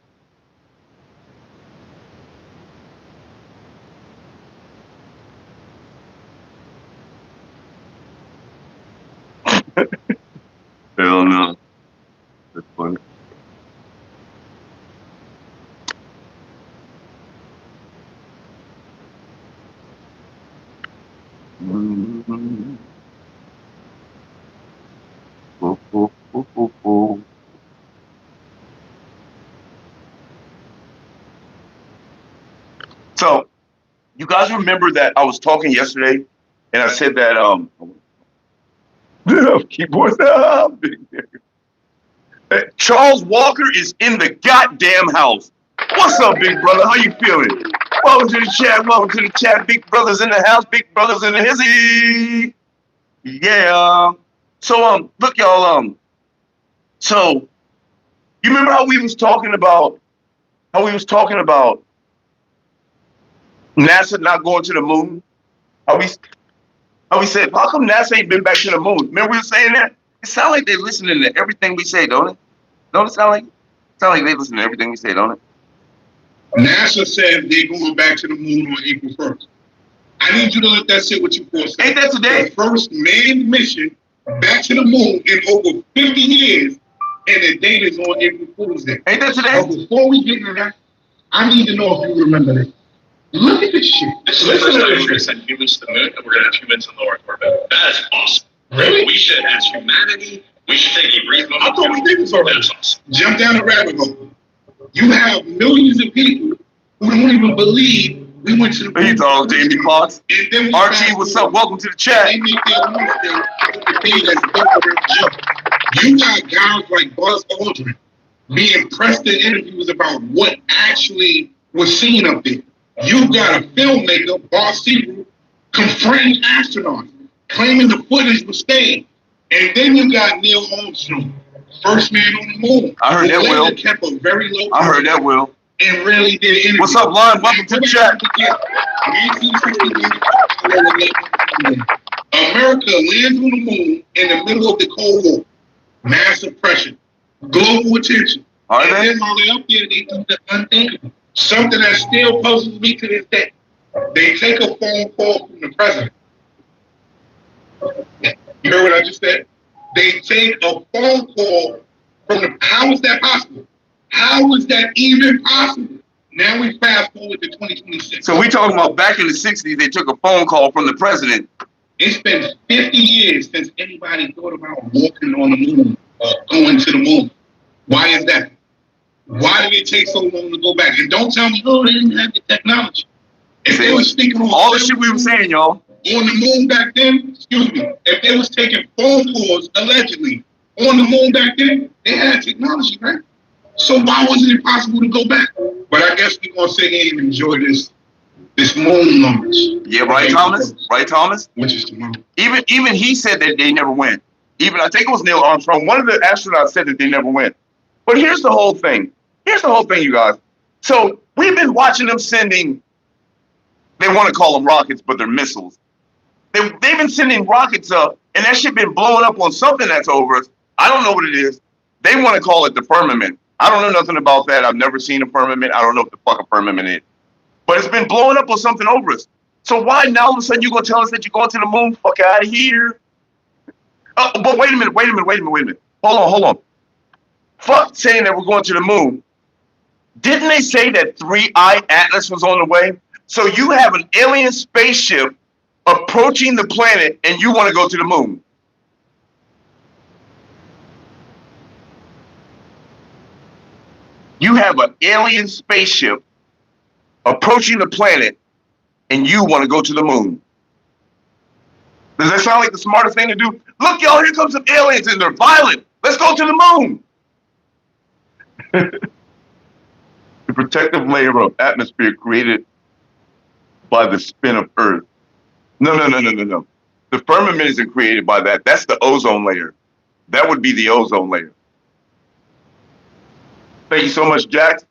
Hell no. That's funny. Mm-hmm. Oh, oh, oh, oh, oh. So, you guys remember that I was talking yesterday, and I said that keyboard. Charles Walker is in the goddamn house. What's up, big brother? How you feeling? Welcome to the chat. Welcome to the chat. Big brothers in the house. Big brothers in the hizzy. Yeah. So look, y'all. So you remember how we was talking about NASA not going to the moon? How we said, how come NASA ain't been back to the moon? Remember we were saying that? It sounds like they're listening to everything we say, don't it? Don't it sound like they listen to everything we say, don't it? NASA said they're going back to the moon on April 1st. I need you to let that sit with you for a second. Ain't that today? The first manned mission back to the moon in over 50 years, and the date is on April Fool's Day. Ain't that today? But before we get into that, I need to know if you remember this. Look at this shit. This is the first time we're going to send humans to the moon, and we're going to have humans in low Earth orbit. That is awesome. Really? We should, as humanity, we should take a brief moment. I thought we did this already. That's awesome. Jump down the rabbit hole. You have millions of people who don't even believe we went to the moon. He's all Jamie Foxx. And then RG, what's up? Welcome to the chat. They make their own thing that's built around jump. You got guys like Buzz Aldrin being pressed in interviews about what actually was seen up there. You got a filmmaker, Boss Siegel, confronting astronauts, claiming the footage was staged. And then you got Neil Armstrong, first man on the moon. I heard that, Will. Kept a very low. I heard that, Will. And really did interviews. What's up, Lon? Welcome to the chat. 1961, America lands on the moon in the middle of the Cold War. Mass oppression, global attention. Are they? And then while they're up there, they do the unthinkable. Something that still puzzles me to this day. They take a phone call from the president. You heard what I just said? They take a phone call from the. How is that possible? How is that even possible? Now we fast forward to 2026. So we talking about back in the 60s, they took a phone call from the president. It's been 50 years since anybody thought about walking on the moon or going to the moon. Why is that? Why did it take so long to go back? And don't tell me, oh, they didn't have the technology. If they was thinking on all the shit we were saying, y'all. On the moon back then, excuse me, if they was taking phone calls, allegedly, on the moon back then, they had technology, right? So why wasn't it possible to go back? But I guess we're going to sit here and enjoy this moon numbers. Yeah, right, Thomas? Right, Thomas? Which is tomorrow. Even he said that they never went. Even, I think it was Neil Armstrong, one of the astronauts said that they never went. But here's the whole thing. Here's the whole thing, you guys. So we've been watching them sending, they want to call them rockets, but they're missiles. They've been sending rockets up, and that shit been blowing up on something that's over us. I don't know what it is. They want to call it the firmament. I don't know nothing about that. I've never seen a firmament. I don't know what the fuck a firmament is. But it's been blowing up on something over us. So why now all of a sudden you going to tell us that you're going to the moon? Fuck out of here. But wait a minute. Hold on. Fuck saying that we're going to the moon. Didn't they say that 3I Atlas was on the way? So you have an alien spaceship approaching the planet and you want to go to the moon. You have an alien spaceship approaching the planet and you want to go to the moon. Does that sound like the smartest thing to do? Look, y'all, here comes some aliens and they're violent. Let's go to the moon. The protective layer of atmosphere created by the spin of Earth. No. The firmament isn't created by that. That's the ozone layer. That would be the ozone layer. Thank you so much, Jax.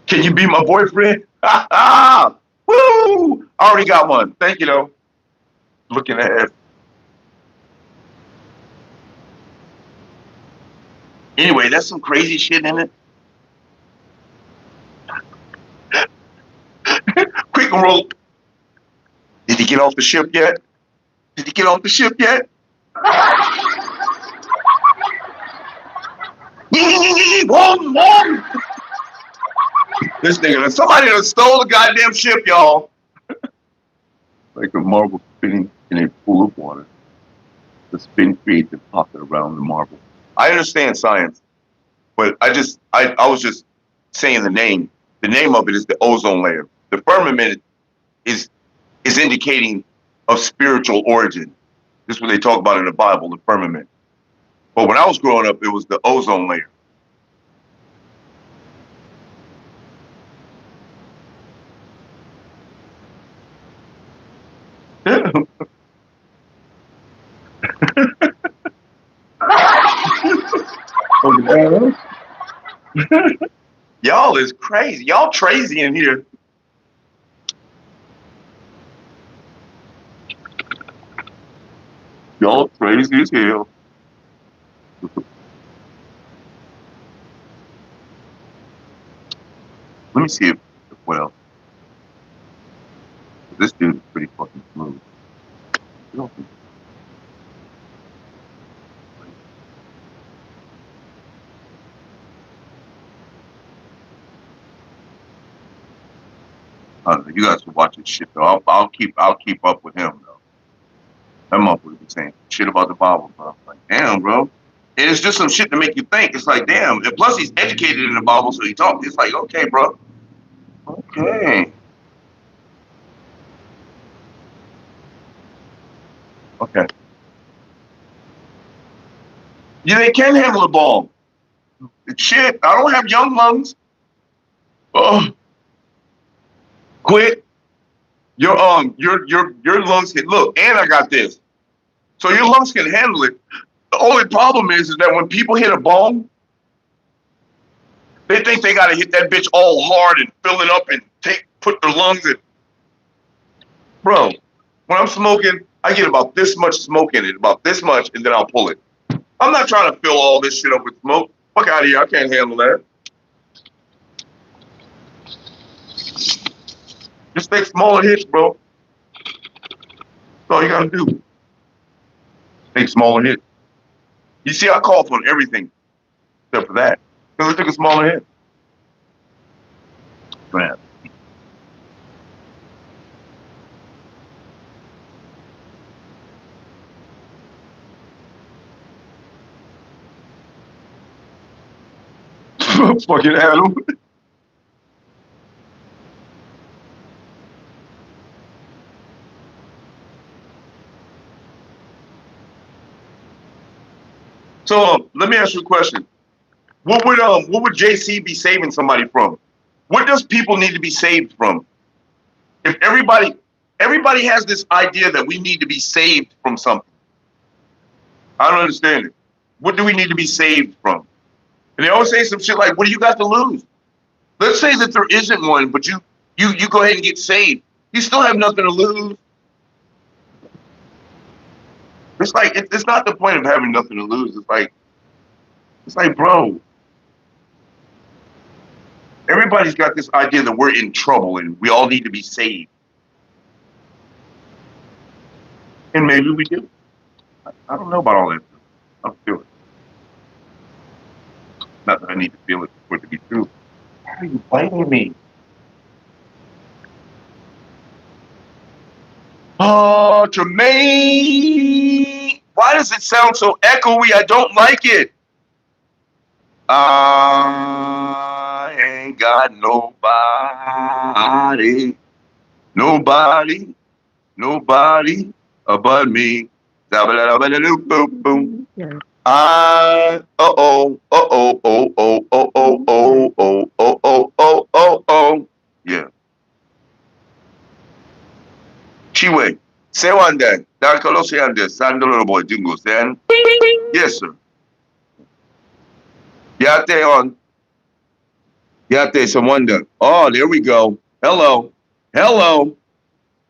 Can you be my boyfriend? Woo! I already got one. Thank you, though. Looking ahead. Anyway, that's some crazy shit in it. Quick and roll. Did he get off the ship yet? Did he get off the ship yet? Whoa. This nigga, somebody done stole the goddamn ship, y'all. Like a marble spinning in a pool of water. The spin creates a pocket around the marble. I understand science, but I was just saying the name. The name of it is the ozone layer. The firmament is indicating of spiritual origin. This is what they talk about in the Bible, the firmament. But when I was growing up, it was the ozone layer. Y'all is crazy. Y'all crazy in here. Y'all crazy as hell. Let me see if, well, this dude is pretty fucking smooth. You guys should watch this shit though. I'll keep up with him though. That motherfucker be saying shit about the Bible, bro. Like, damn, bro. And it's just some shit to make you think. It's like, damn. And plus, he's educated in the Bible, so he talks. It's like, okay, bro. Okay. Okay. Yeah, they can handle a bomb. Shit, I don't have young lungs. Oh. Quit. Your lungs can look, and I got this. So your lungs can handle it. The only problem is that when people hit a bomb, they think they gotta hit that bitch all hard and fill it up and put their lungs in. Bro, when I'm smoking, I get about this much smoke in it, about this much, and then I'll pull it. I'm not trying to fill all this shit up with smoke. Fuck out of here, I can't handle that. Just take smaller hits, bro. That's all you gotta do. Take smaller hits. You see, I call for everything except for that. Because I took a smaller hit. Man. Fucking Adam. So let me ask you a question. What would JC be saving somebody from? What does people need to be saved from? If everybody has this idea that we need to be saved from something. I don't understand it. What do we need to be saved from? And they always say some shit like, what do you got to lose? Let's say that there isn't one, but you go ahead and get saved. You still have nothing to lose. It's like, it's not the point of having nothing to lose. It's like, bro, everybody's got this idea that we're in trouble and we all need to be saved. And maybe we do. I don't know about all that. I don't feel it. I need to feel it for it to be true. Why are you biting me? Oh, Jermaine, why does it sound so echoey? I don't like it. I ain't got nobody but me. I yeah. Chiwe, say one day. Dan Colosse and the Sandalo boy jingles then. Yes, sir. Yate on. Yate some wonder. Oh, there we go. Hello. Hello.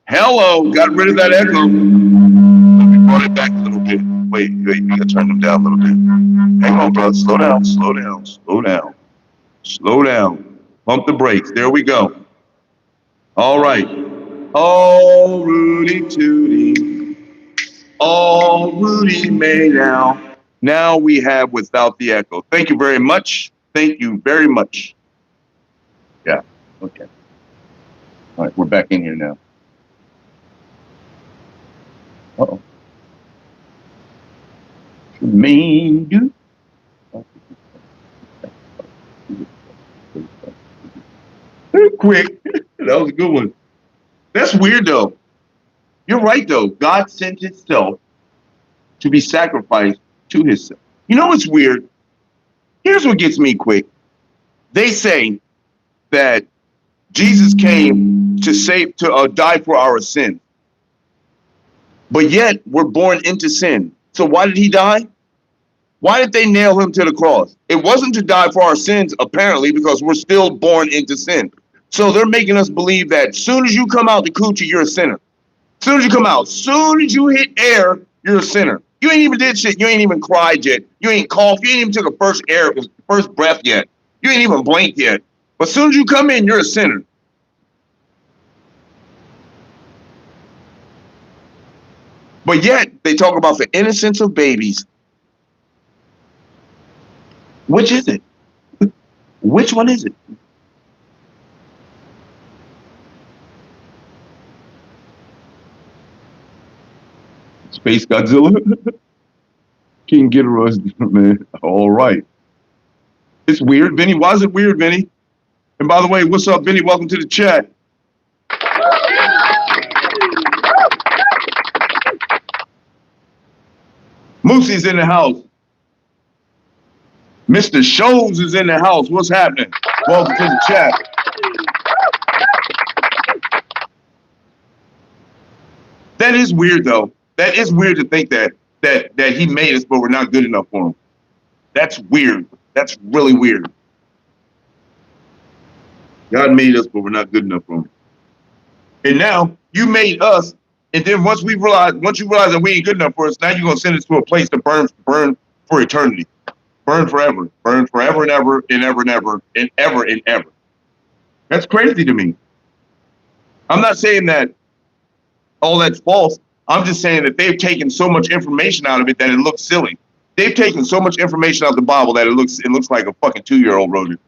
Hello. Got rid of that echo. Let me brought it back a little bit. Wait, we gotta turn them down a little bit. Hang on, brother. Slow down. Pump the brakes. There we go. All right. Oh, Rudy Tooty. Oh, Rudy May now. Now we have without the echo. Thank you very much. Thank you very much. Yeah, okay. All right, we're back in here now. Uh-oh. Mean you. Quick. That was a good one. That's weird though. You're right though. God sent himself to be sacrificed to himself. You know what's weird? Here's what gets me quick. They say that Jesus came to die for our sin. But yet we're born into sin. So why did he die? Why did they nail him to the cross? It wasn't to die for our sins, apparently, because we're still born into sin. So they're making us believe that as soon as you come out the coochie, you're a sinner. As soon as you come out, as soon as you hit air, you're a sinner. You ain't even did shit. You ain't even cried yet. You ain't coughed. You ain't even took a first breath yet. You ain't even blinked yet. But as soon as you come in, you're a sinner. But yet, they talk about the innocence of babies. Which is it? Which one is it? Space Godzilla? King Ghidorah, man. All right. It's weird, Vinny. Why is it weird, Vinny? And by the way, what's up, Vinny? Welcome to the chat. Moosie's in the house. Mr. Shows is in the house. What's happening? Welcome to the chat. That is weird, though. That is weird to think that he made us, but we're not good enough for him. That's weird. That's really weird. God made us, but we're not good enough for him. And now you made us, and then once you realize that we ain't good enough for us, now you're gonna send us to a place to burn for eternity. Burn forever and ever and ever and ever and ever and ever. That's crazy to me. I'm not saying that all that's false. I'm just saying that they've taken so much information out of it that it looks silly. They've taken so much information out of the Bible that it looks like a fucking 2-year-old wrote it.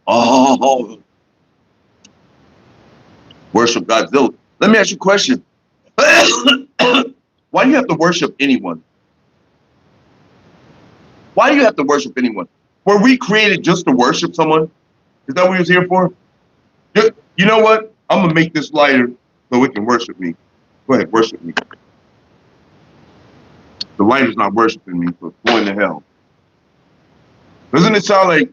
Oh, worship Godzilla. Let me ask you a question. Why do you have to worship anyone? Why do you have to worship anyone? Were we created just to worship someone? Is that what we was here for? You know what? I'm gonna make this lighter so it can worship me. Go ahead, worship me. The lighter's not worshiping me, so it's going to hell. Doesn't it sound like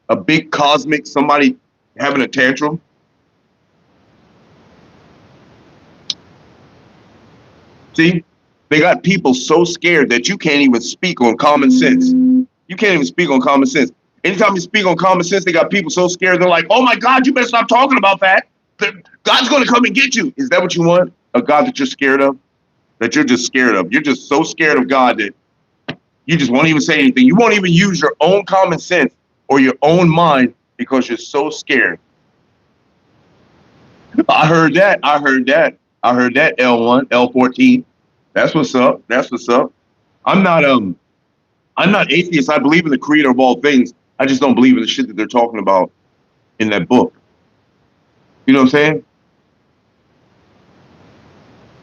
a big cosmic somebody having a tantrum? See, they got people so scared that you can't even speak on common sense. You can't even speak on common sense. Anytime you speak on common sense, they got people so scared, they're like, oh my God, you better stop talking about that. God's going to come and get you. Is that what you want? A God that you're scared of? That you're just scared of? You're just so scared of God that you just won't even say anything. You won't even use your own common sense or your own mind because you're so scared. I heard that. I heard that. I heard that. L1, L14. That's what's up. That's what's up. I'm not atheist. I believe in the creator of all things. I just don't believe in the shit that they're talking about in that book. You know what I'm saying?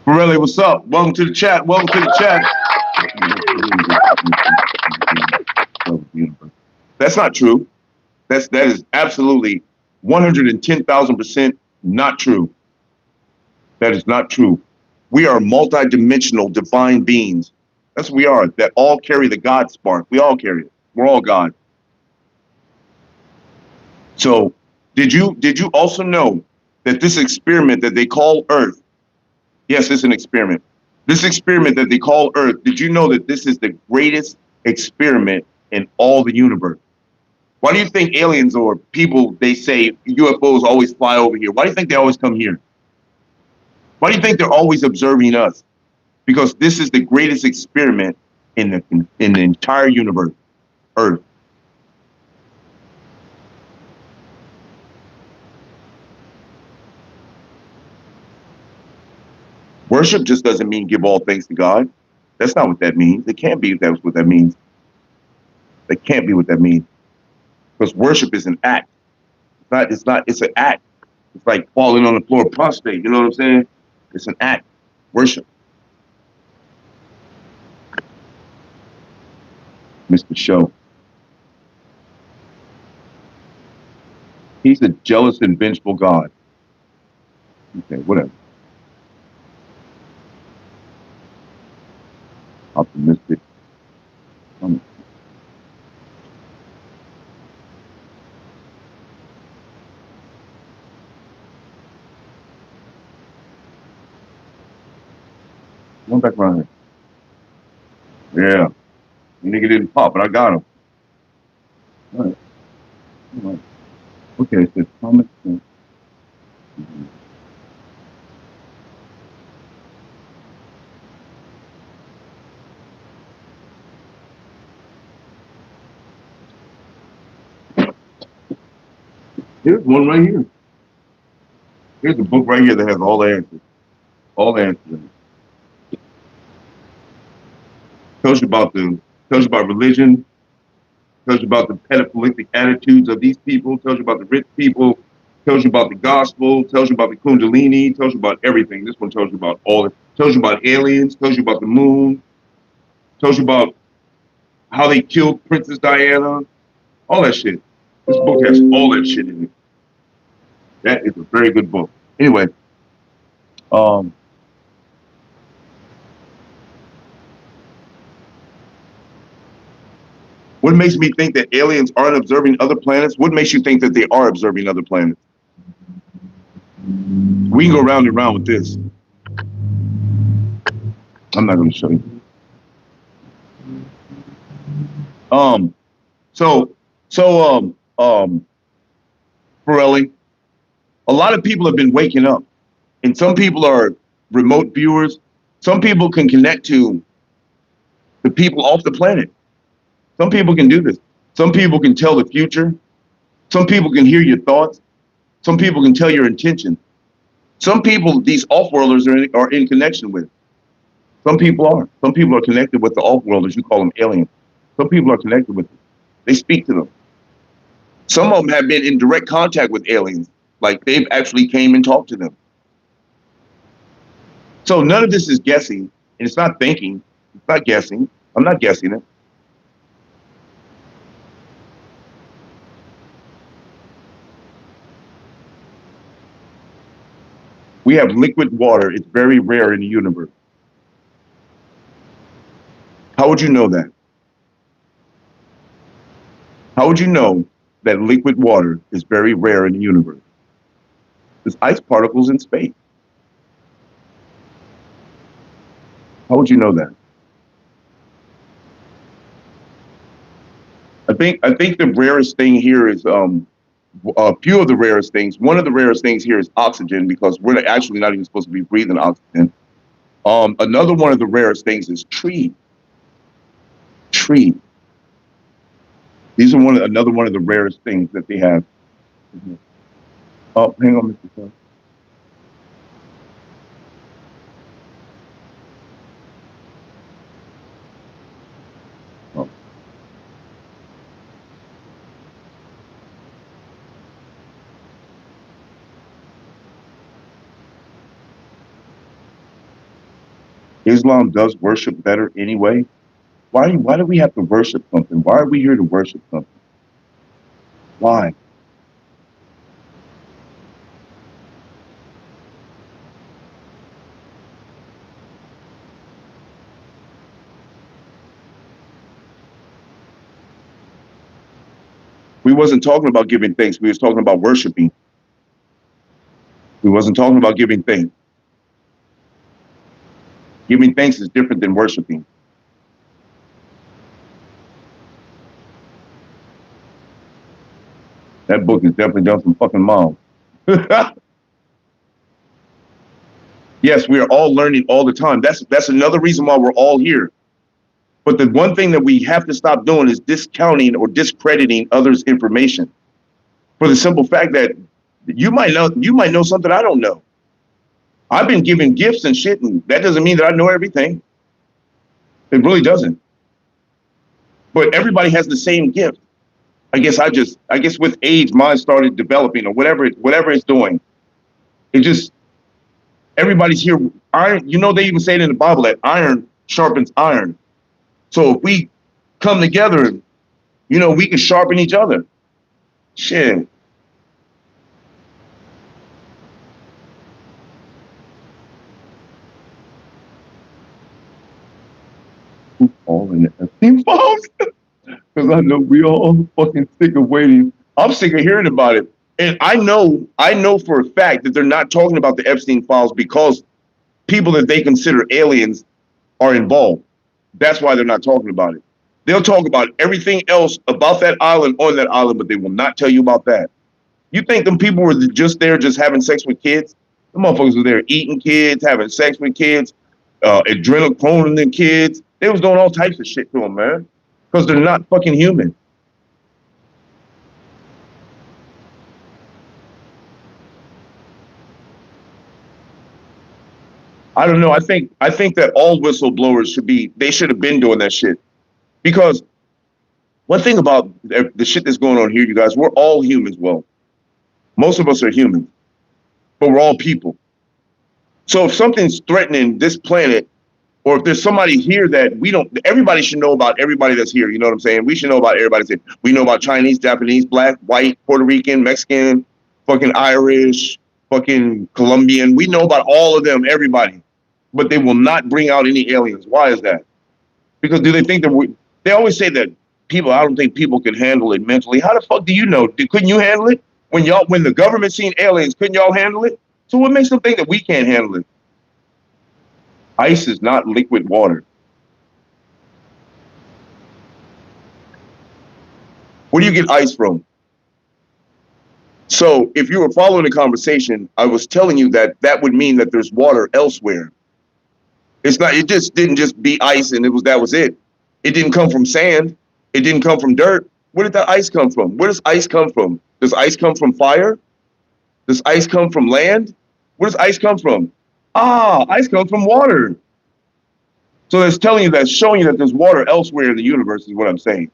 Borelli, what's up? Welcome to the chat. Welcome to the chat. That's not true. That is absolutely 110,000% not true. That is not true. We are multidimensional divine beings. That's what we are. That all carry the God spark. We all carry it. We're all God. So did you also know that this experiment that they call Earth, yes, it's an experiment. This experiment that they call Earth, did you know that this is the greatest experiment in all the universe? Why do you think aliens or people, they say UFOs always fly over here? Why do you think they always come here? Why do you think they're always observing us? Because this is the greatest experiment in the entire universe, Earth. Worship just doesn't mean give all thanks to God. That's not what that means. It can't be that's what that means. That can't be what that means. Because worship is an act. It's an act. It's like falling on the floor prostrate, you know what I'm saying? It's an act. Worship. Mr. Show. He's a jealous and vengeful God. Okay, whatever. Optimistic. Come back around here. Yeah. Nigga didn't pop, but I got him. All right. All right. Okay, so Thomas. Here's one right here. Here's a book right here that has all the answers. All the answers in it. Tells you about religion, tells you about the pedophilic attitudes of these people, tells you about the rich people, tells you about the gospel, tells you about the Kundalini, tells you about everything. This one tells you about all it. Tells you about aliens, tells you about the moon, tells you about how they killed Princess Diana, all that shit. This book has all that shit in it. That is a very good book. Anyway, what makes me think that aliens aren't observing other planets? What makes you think that they are observing other planets? We can go round and round with this. I'm not going to show you. Borelli, a lot of people have been waking up, and some people are remote viewers. Some people can connect to the people off the planet. Some people can do this. Some people can tell the future. Some people can hear your thoughts. Some people can tell your intentions. Some people, these off-worlders are in connection with. Some people are. Some people are connected with the off-worlders. You call them aliens. Some people are connected with them. They speak to them. Some of them have been in direct contact with aliens. Like they've actually came and talked to them. So none of this is guessing, and it's not thinking. It's not guessing. I'm not guessing it. We have liquid water. It's very rare in the universe. How would you know that? How would you know that liquid water is very rare in the universe? There's ice particles in space. How would you know that? I think the rarest thing here is a few of the rarest things. One of the rarest things here is oxygen, because we're actually not even supposed to be breathing oxygen. Another one of the rarest things is tree. Tree. These are another one of the rarest things that they have. Oh, hang on, Mr. Sun. Oh. Islam does worship better anyway. Why do we have to worship something? Why are we here to worship something? Why? We wasn't talking about giving thanks. We was talking about worshiping. We wasn't talking about giving thanks. Giving thanks is different than worshiping. That book has definitely done some fucking miles. Yes, we are all learning all the time. That's another reason why we're all here. But the one thing that we have to stop doing is discounting or discrediting others' information. For the simple fact that you might know something I don't know. I've been given gifts and shit, and that doesn't mean that I know everything. It really doesn't. But everybody has the same gift. I guess with age, mine started developing, or whatever it's doing. It just, everybody's here. Iron, they even say it in the Bible that iron sharpens iron. So if we come together, we can sharpen each other. Shit. Who's all in the team falls? Because I know we all fucking sick of waiting. I'm sick of hearing about it. And I know for a fact that they're not talking about the Epstein files because people that they consider aliens are involved. That's why they're not talking about it. They'll talk about everything else about that island, on that island, but they will not tell you about that. You think them people were just there just having sex with kids? The motherfuckers were there eating kids, having sex with kids, adrenochrome kids. They was doing all types of shit to them, man. Because they're not fucking human. I don't know. I think that all whistleblowers should have been doing that shit. Because one thing about the shit that's going on here, you guys, we're all humans. Well, most of us are humans, but we're all people. So if something's threatening this planet, or if there's somebody here that everybody should know about everybody that's here. You know what I'm saying? We should know about everybody that's here. We know about Chinese, Japanese, Black, white, Puerto Rican, Mexican, fucking Irish, fucking Colombian. We know about all of them, everybody. But they will not bring out any aliens. Why is that? Because do they think that they always say that I don't think people can handle it mentally. How the fuck do you know? Couldn't you handle it? When the government seen aliens, couldn't y'all handle it? So what makes them think that we can't handle it? Ice is not liquid water. Where do you get ice from? So if you were following the conversation, I was telling you that would mean that there's water elsewhere. It's not, it just didn't just be ice and that was it. It didn't come from sand. It didn't come from dirt. Where did that ice come from? Where does ice come from? Does ice come from fire? Does ice come from land? Where does ice come from? Ice comes from water. So it's showing you that there's water elsewhere in the universe is what I'm saying.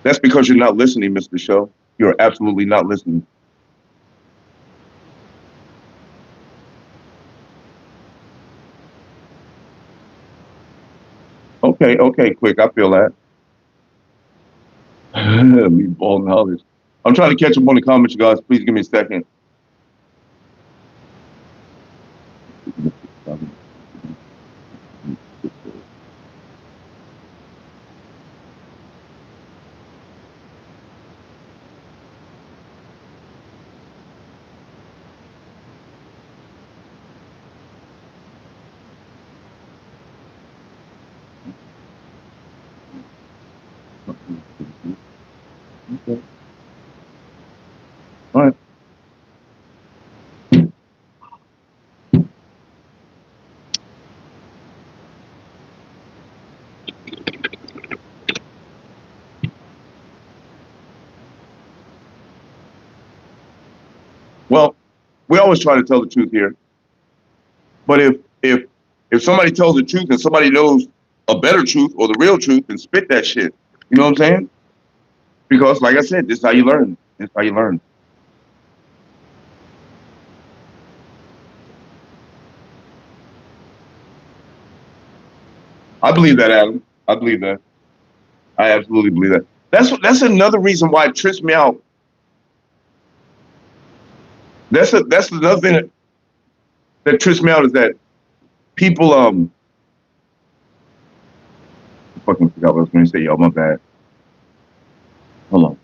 That's because you're not listening, Mr. Show. You're absolutely not listening. Okay, quick. I feel that. Me ball knowledge. I'm trying to catch up on the comments, you guys. Please give me a second. Well, we always try to tell the truth here. But if somebody tells the truth and somebody knows a better truth or the real truth, then spit that shit. You know what I'm saying? Because like I said, this is how you learn. This is how you learn. I believe that, Adam. I believe that. I absolutely believe that. That's another reason why it trips me out. That's another thing that trips me out is that people I fucking forgot what I was going to say, y'all. My bad. Hold on.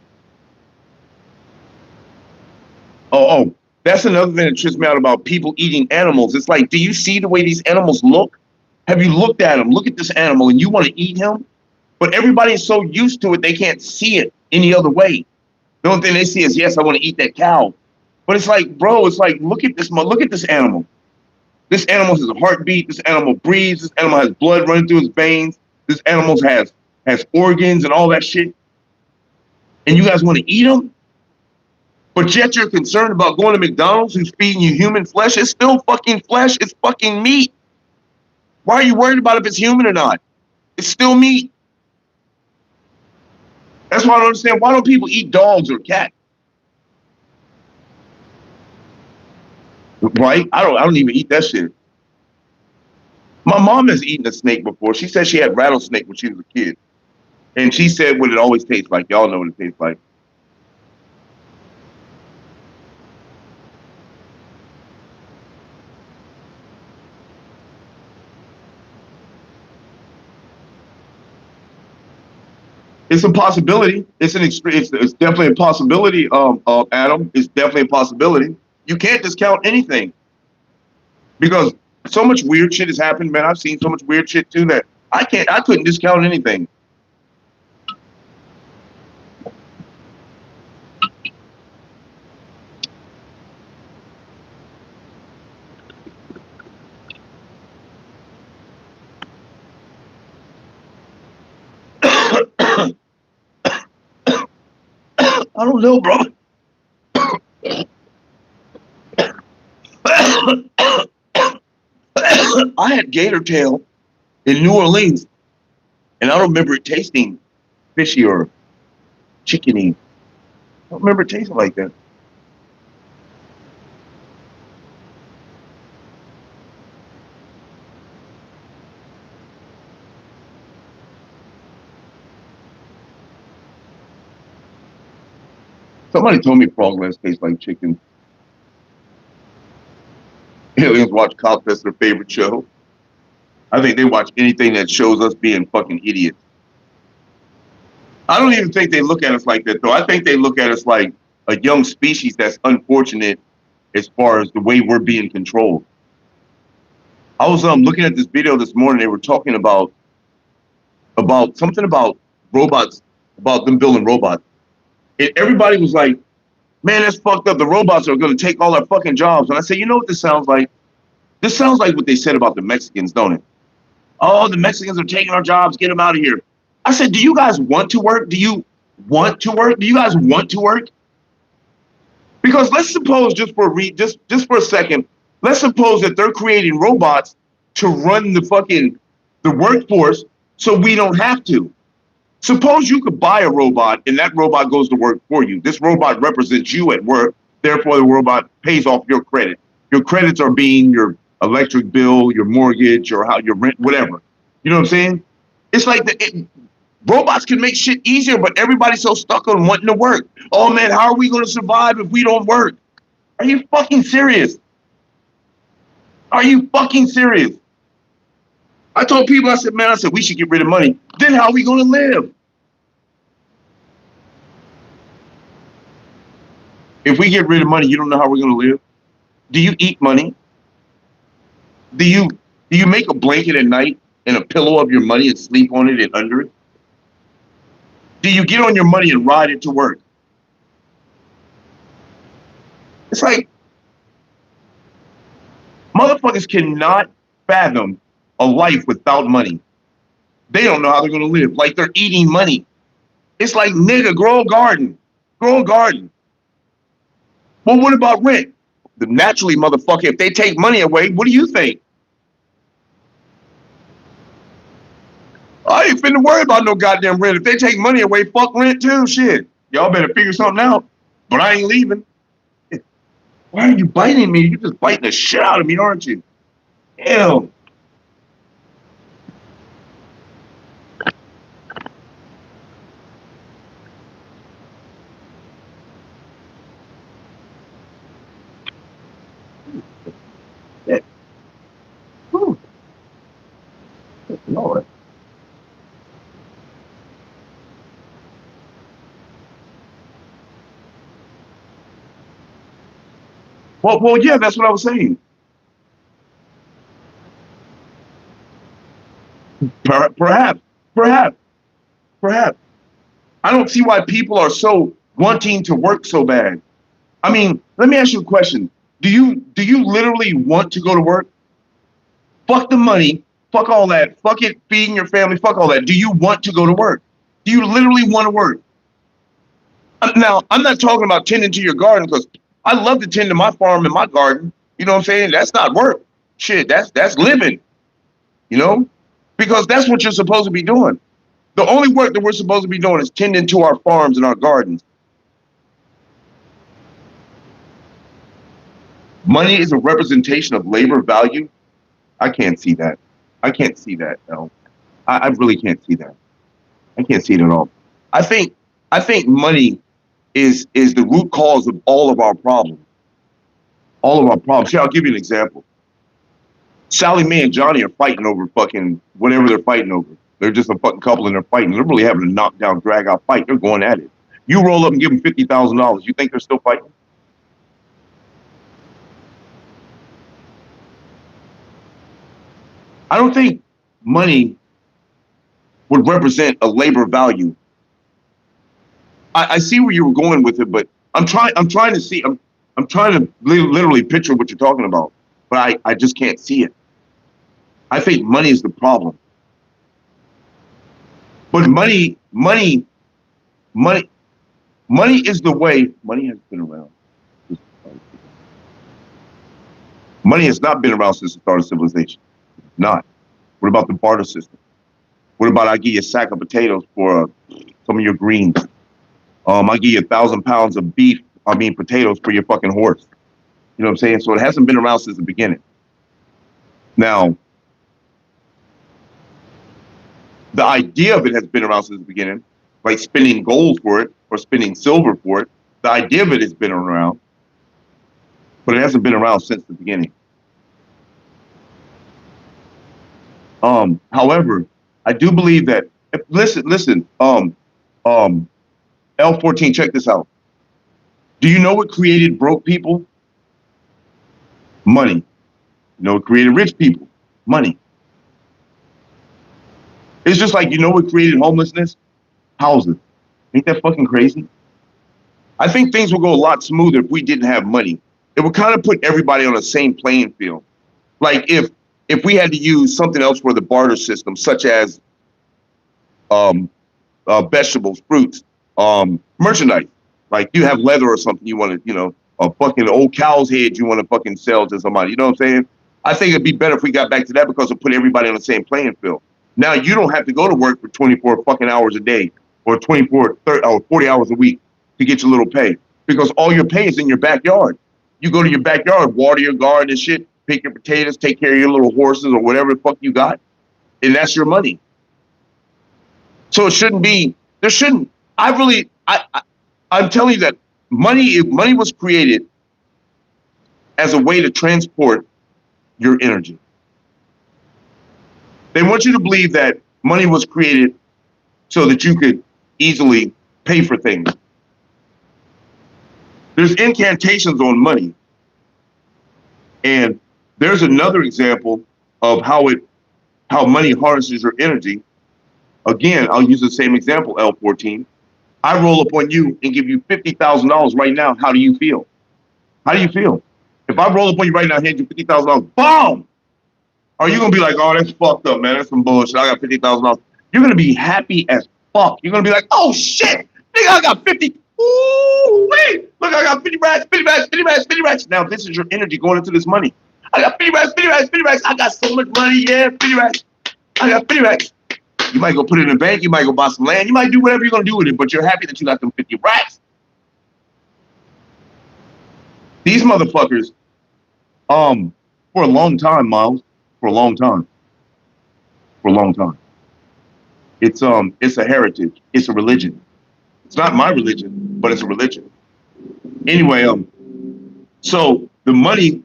Oh, that's another thing that trips me out about people eating animals. It's like, do you see the way these animals look? Have you looked at them? Look at this animal and you want to eat him? But everybody is so used to it, they can't see it any other way. The only thing they see is, yes, I want to eat that cow. But it's like, bro, it's like, look at this animal. This animal has a heartbeat. This animal breathes. This animal has blood running through its veins. This animal has organs and all that shit. And you guys want to eat them? But yet you're concerned about going to McDonald's who's feeding you human flesh. It's still fucking flesh. It's fucking meat. Why are you worried about if it's human or not? It's still meat. That's why I don't understand. Why don't people eat dogs or cats? Right? I don't even eat that shit. My mom has eaten a snake before. She said she had rattlesnake when she was a kid. And she said what it always tastes like. Y'all know what it tastes like. It's a possibility. It's definitely a possibility, Adam. It's definitely a possibility. You can't discount anything. Because so much weird shit has happened, man. I've seen so much weird shit too that I couldn't discount anything. I don't know, bro. I had gator tail in New Orleans, and I don't remember it tasting fishy or chickeny. I don't remember it tasting like that. Somebody told me frog legs taste like chicken. Aliens watch cops. That's their favorite show. I think they watch anything that shows us being fucking idiots. I don't even think they look at us like that, though. I think they look at us like a young species that's unfortunate as far as the way we're being controlled. I was looking at this video this morning. They were talking about something about robots, about them building robots. And everybody was like, man, that's fucked up. The robots are going to take all our fucking jobs. And I said, you know what this sounds like? This sounds like what they said about the Mexicans, don't it? Oh, the Mexicans are taking our jobs. Get them out of here. I said, do you guys want to work? Do you want to work? Do you guys want to work? Because let's suppose just for a second, let's suppose that they're creating robots to run the workforce so we don't have to. Suppose you could buy a robot and that robot goes to work for you. This robot represents you at work. Therefore, the robot pays off your credit. Your credits are being your electric bill, your mortgage, or your rent, whatever. You know what I'm saying? It's like robots can make shit easier, but everybody's so stuck on wanting to work. Oh man, how are we going to survive if we don't work? Are you fucking serious? Are you fucking serious? I told people, I said, we should get rid of money. Then how are we going to live? If we get rid of money, you don't know how we're going to live. Do you eat money? Do you make a blanket at night and a pillow of your money and sleep on it and under it? Do you get on your money and ride it to work? It's like, motherfuckers cannot fathom a life without money. They don't know how they're going to live. Like they're eating money. It's like, nigga, grow a garden. Grow a garden. Well, what about rent? naturally, motherfucker, if they take money away, what do you think? I ain't finna worry about no goddamn rent. If they take money away, fuck rent too. Shit. Y'all better figure something out. But I ain't leaving. Why are you biting me? You're just biting the shit out of me, aren't you? Ew. Whew. Lord. Well, yeah, that's what I was saying. Perhaps. I don't see why people are so wanting to work so bad. I mean, let me ask you a question. Do you literally want to go to work? Fuck the money. Fuck all that. Fuck it, feeding your family. Fuck all that. Do you want to go to work? Do you literally want to work? Now, I'm not talking about tending to your garden, because I love to tend to my farm and my garden. You know what I'm saying? That's not work. Shit, that's living. You know? Because that's what you're supposed to be doing. The only work that we're supposed to be doing is tending to our farms and our gardens. Money is a representation of labor value. I can't see that. I can't see that, no. I really can't see that. I can't see it at all. I think money is the root cause of all of our problems. All of our problems. See, I'll give you an example. Sally Mae and Johnny are fighting over fucking whatever they're fighting over. They're just a fucking couple and they're fighting. They're really having a knockdown, drag out fight. They're going at it. You roll up and give them $50,000. You think they're still fighting? I don't think money would represent a labor value. I see where you were going with it, but I'm trying to literally picture what you're talking about, but I just can't see it. I think money is the problem. But money is the way. Money has been around. Money has not been around since the start of civilization. Not. What about the barter system? What about I give you a sack of potatoes for some of your greens? I give you 1,000 pounds of potatoes for your fucking horse. You know what I'm saying? So it hasn't been around since the beginning. Now, the idea of it has been around since the beginning, like spending gold for it or spending silver for it. The idea of it has been around, but it hasn't been around since the beginning. However, I do believe that, listen, L14, check this out. Do you know what created broke people? Money. You know what created rich people? Money. It's just like, you know what created homelessness? Houses. Ain't that fucking crazy? I think things would go a lot smoother if we didn't have money. It would kind of put everybody on the same playing field. Like if we had to use something else for the barter system, such as vegetables, fruits, merchandise. Like you have leather or something you want to, a fucking old cow's head you want to fucking sell to somebody. You know what I'm saying? I think it'd be better if we got back to that, because it put everybody on the same playing field. Now you don't have to go to work for 24 fucking hours a day or 30 or 40 hours a week to get your little pay, because all your pay is in your backyard. You go to your backyard, water your garden and shit, pick your potatoes, take care of your little horses or whatever the fuck you got, and that's your money. So it shouldn't be, I'm telling you that money was created as a way to transport your energy. They want you to believe that money was created so that you could easily pay for things. There's incantations on money. And there's another example of how money harnesses your energy. Again, I'll use the same example, L14. I roll up on you and give you $50,000 right now. How do you feel? How do you feel? If I roll up on you right now and hand you $50,000, boom! Are you gonna be like, oh, that's fucked up, man? That's some bullshit. I got $50,000. You're gonna be happy as fuck. You're gonna be like, oh shit, nigga, I got 50. Ooh, wait. Look, I got 50 racks, 50 racks, 50 racks, 50 racks. Now, this is your energy going into this money. I got 50 racks, 50 racks, 50 racks. I got so much money, yeah, 50 racks. I got 50 racks. You might go put it in the bank. You might go buy some land. You might do whatever you're going to do with it, but you're happy that you got them 50 racks. These motherfuckers, for a long time, Miles, for a long time. It's a heritage. It's a religion. It's not my religion, but it's a religion. Anyway, so the money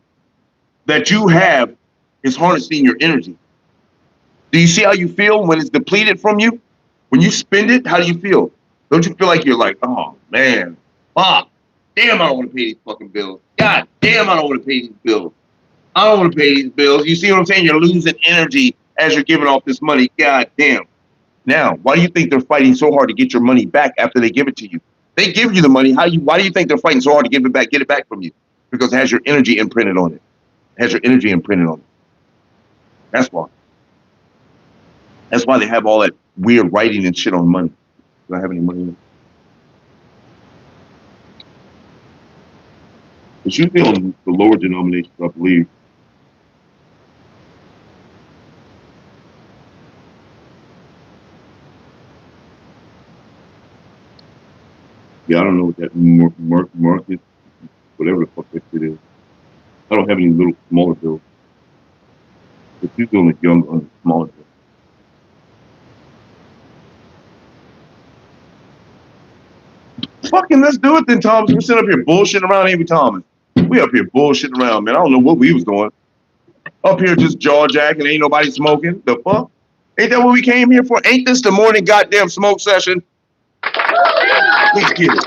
that you have is harnessing your energy. Do you see how you feel when it's depleted from you? When you spend it, how do you feel? Don't you feel like you're like, oh man, fuck, damn, I don't want to pay these fucking bills. God damn, I don't want to pay these bills. I don't want to pay these bills. You see what I'm saying? You're losing energy as you're giving off this money. God damn. Now, why do you think they're fighting so hard to get your money back after they give it to you? They give you the money. Why do you think they're fighting so hard to get it back from you? Because it has your energy imprinted on it. It has your energy imprinted on it. That's why. That's why they have all that weird writing and shit on money. Do I have any money in it? It's usually on the lower denominations, I believe. Yeah, I don't know what that market, whatever the fuck that shit is. I don't have any little smaller bills. It's usually on the young, on the smaller bills. Fucking let's do it then, Thomas. We're sitting up here bullshitting around, ain't we, Thomas? We up here bullshitting around, man. I don't know what we was doing. Up here just jaw jacking, ain't nobody smoking. The fuck? Ain't that what we came here for? Ain't this the morning goddamn smoke session? Let's get it.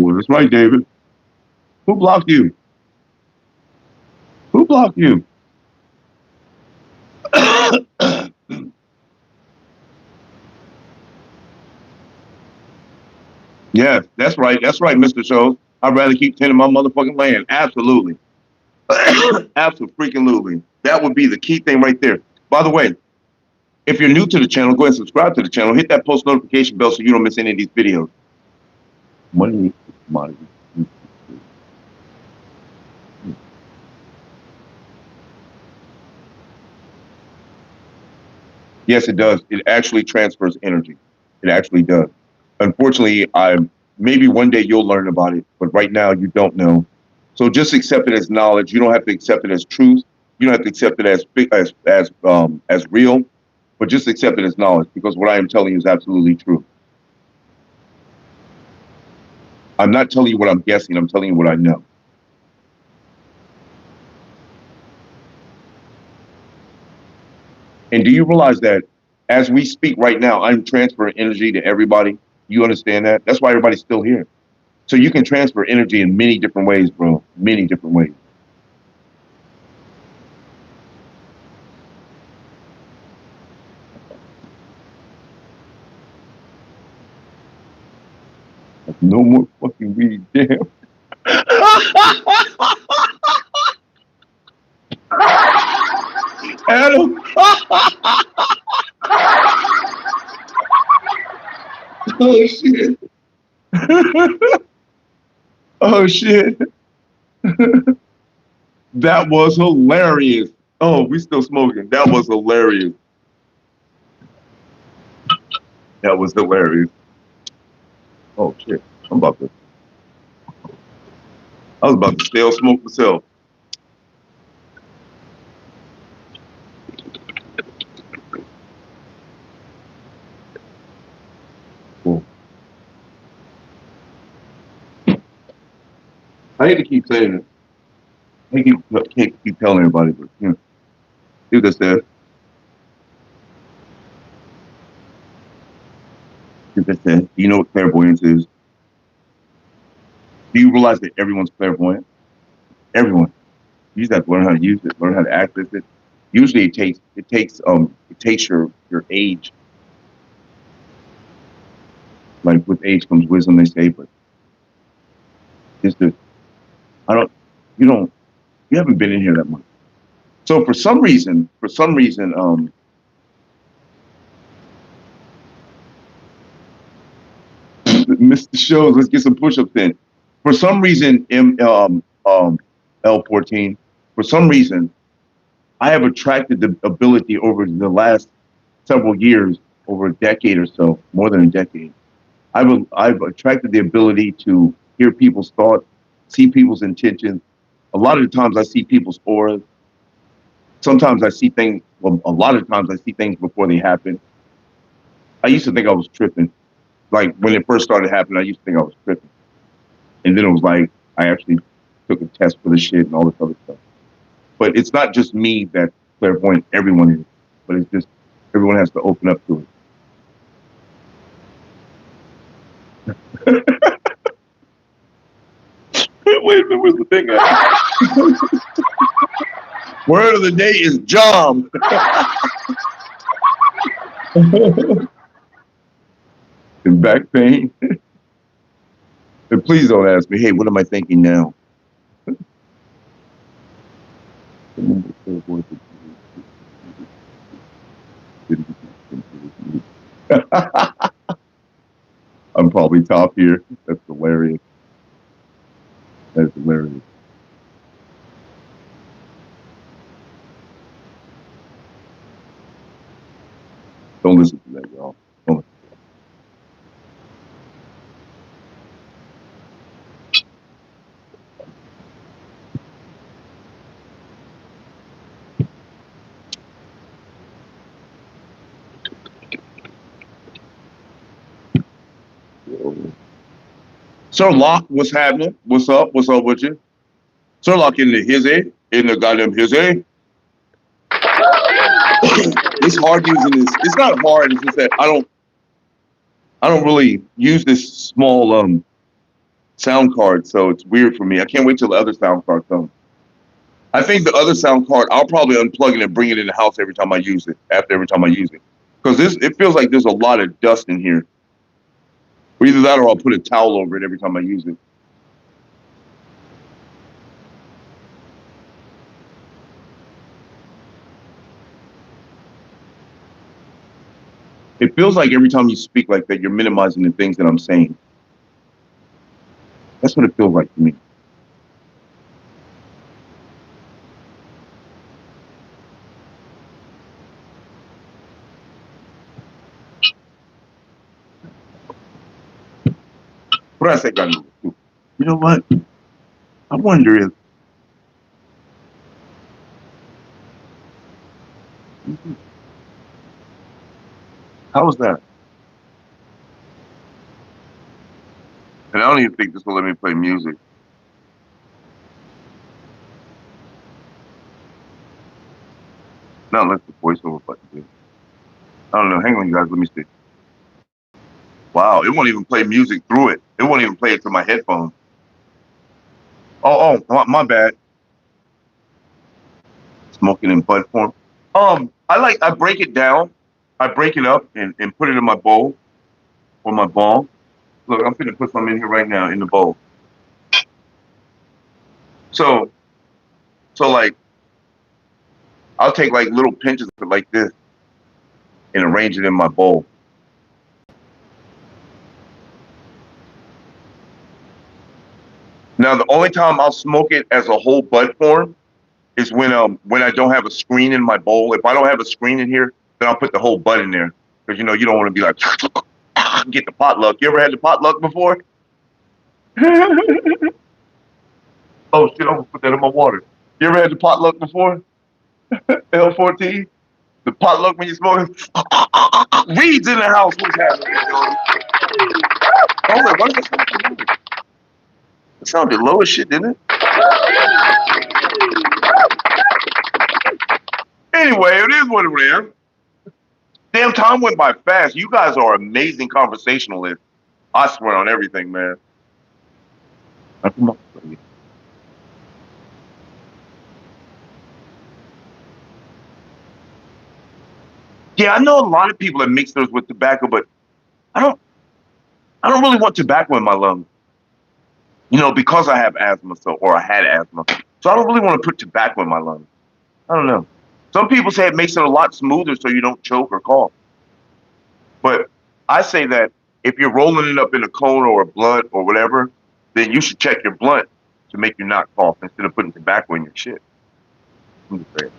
Oh, that's right, David. Who blocked you? Who blocked you? Yes, that's right. That's right, Mr. Show. I'd rather keep tending my motherfucking land. Absolutely. Absolutely. That would be the key thing right there. By the way, if you're new to the channel, go ahead and subscribe to the channel. Hit that post notification bell so you don't miss any of these videos. Money, commodity. Yes, it does. It actually transfers energy. It actually does. Unfortunately, maybe one day you'll learn about it, but right now you don't know. So just accept it as knowledge. You don't have to accept it as truth. You don't have to accept it as real, but just accept it as knowledge, because what I am telling you is absolutely true. I'm not telling you what I'm guessing. I'm telling you what I know. And do you realize that as we speak right now, I'm transferring energy to everybody? You understand that? That's why everybody's still here. So you can transfer energy in many different ways, bro. Many different ways. No more fucking weed, damn. Adam. Oh shit. Oh shit. That was hilarious. Oh, we still smoking. That was hilarious. That was hilarious. Oh shit. I was about to still smoke myself. Cool. I hate to keep saying it. I can't keep telling everybody, but you know, do this there. Do this there. Do you know what clairvoyance is? Do you realize that everyone's clairvoyant? Everyone. You just have to learn how to use it, learn how to access it. Usually it takes your age. Like with age comes wisdom, they say, but it's just you haven't been in here that much. So for some reason, Mr. Shows, let's get some push-ups in. For some reason, L14, for some reason, I have attracted the ability over the last several years, over a decade or so, more than a decade. I've attracted the ability to hear people's thoughts, see people's intentions. A lot of the times I see people's auras. Sometimes I see things, well, a lot of times I see things before they happen. I used to think I was tripping. Like when it first started happening, I used to think I was tripping. And then it was like, I actually took a test for the shit and all this other stuff. But it's not just me that's clairvoyant, everyone is. But it's just, everyone has to open up to it. Wait a minute, where's the thing at? Word of the day is John. And back pain. And please don't ask me, hey, what am I thinking now? I'm probably top here. That's hilarious. That's hilarious. Don't listen to that, y'all. Don't listen. Sir Locke, what's happening? What's up? What's up with you? Sir Locke in the hizzy, in the goddamn hizzy. It's hard using this. It's not hard. It's just that I don't really use this small sound card, so it's weird for me. I can't wait till the other sound card comes. I think the other sound card, I'll probably unplug it and bring it in the house every time I use it. Every time I use it, because it feels like there's a lot of dust in here. Or either that, or I'll put a towel over it every time I use it. It feels like every time you speak like that, you're minimizing the things that I'm saying. That's what it feels like to me. What I say, you know what? I wonder if how was that? And I don't even think this will let me play music. Not unless the voiceover button did. I don't know. Hang on, you guys. Let me see. Wow, it won't even play music through it. It won't even play it through my headphones. Oh, my bad. Smoking in bud form. I break it down. I break it up and put it in my bowl or my ball. Look, I'm gonna put some in here right now in the bowl. So like, I'll take like little pinches of it like this and arrange it in my bowl. Now, the only time I'll smoke it as a whole bud form is when I don't have a screen in my bowl. If I don't have a screen in here, then I'll put the whole bud in there. Because, you know, you don't want to be like, get the potluck. You ever had the potluck before? Oh, shit, I'm going to put that in my water. You ever had the potluck before? L14? The potluck when you're smoking? Weeds in the house. What's happening? Oh, wait, what is that? It sounded low as shit, didn't it? Anyway, it is what it is. Damn, time went by fast. You guys are amazing conversationalists. I swear on everything, man. Yeah, I know a lot of people that mix those with tobacco, but I don't really want tobacco in my lungs. You know, because I have asthma, or I had asthma. So I don't really want to put tobacco in my lungs. I don't know. Some people say it makes it a lot smoother so you don't choke or cough. But I say that if you're rolling it up in a cone or a blunt or whatever, then you should check your blunt to make you not cough instead of putting tobacco in your shit. I'm just saying.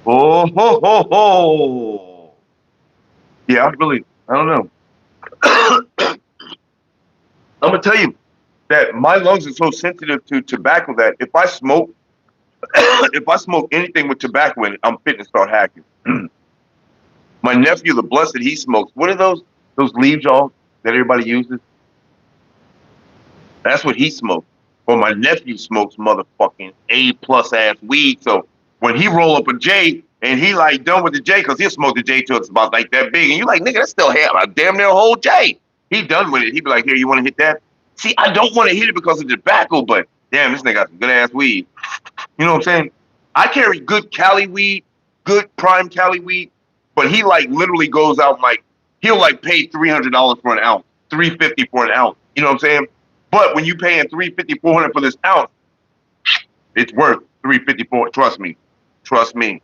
Oh, ho, ho, ho. Yeah, I don't know. I'm gonna tell you that my lungs are so sensitive to tobacco that if I smoke, if I smoke anything with tobacco in it, I'm fit to start hacking. My nephew, the blessed, he smokes. What are those leaves, y'all, that everybody uses? That's what he smokes. Well, my nephew smokes motherfucking A+ ass weed. So when he roll up a J and he like done with the J, because he'll smoke the J till it's about like that big, and you like, nigga, that's still hair, like damn near a whole J. He done with it. He be like, here, you want to hit that? See, I don't want to hit it because of the tobacco, but damn, this nigga got some good ass weed. You know what I'm saying? I carry good Cali weed, good prime Cali weed, but he like literally goes out and like he'll like pay $300 for an ounce, $350 for an ounce. You know what I'm saying? But when you paying $350, $400 for this ounce, it's worth $350. Trust me, trust me.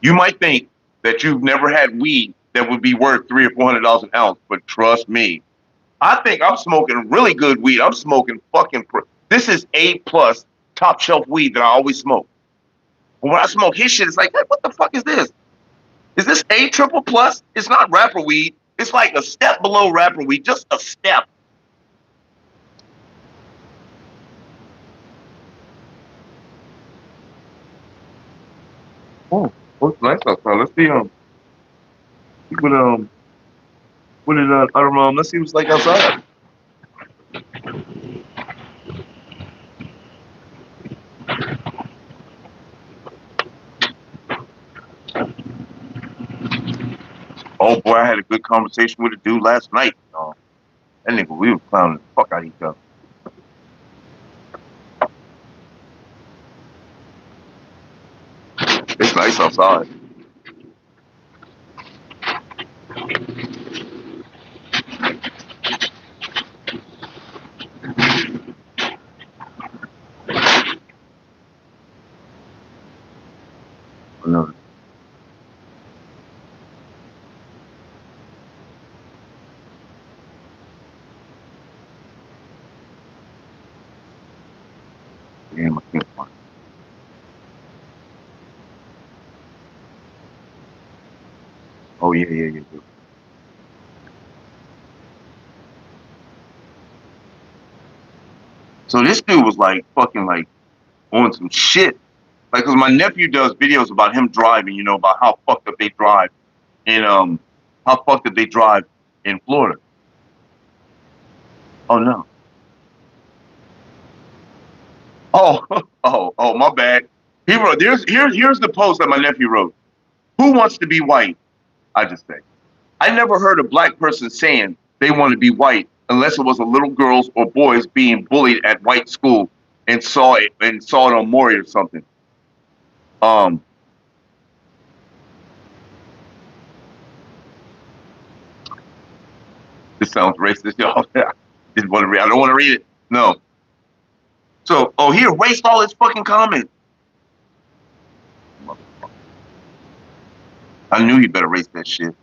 You might think that you've never had weed that would be worth $300 or $400 an ounce, but trust me, I think I'm smoking really good weed. I'm smoking fucking. This is A+ top shelf weed that I always smoke. But when I smoke his shit, it's like, hey, what the fuck is this? Is this A++? It's not rapper weed. It's like a step below rapper weed, just a step. Oh, what's nice outside? Let's see what did let's see what's like outside. Oh boy, I had a good conversation with a dude last night. That nigga, we were clowning the fuck out of each other. It's nice outside. No. Damn, I can't find it. Oh yeah. So this dude was like fucking like on some shit. Like, cause my nephew does videos about him driving, you know, about how fucked up they drive and how fucked up they drive in Florida. Oh no. Oh, my bad. He wrote here's the post that my nephew wrote. Who wants to be white? I just say. I never heard a black person saying they want to be white unless it was a little girls or boys being bullied at white school and saw it on Maury or something. This sounds racist, y'all. I don't want to read it. No. So, he erased all his fucking comments. I knew he better erase that shit.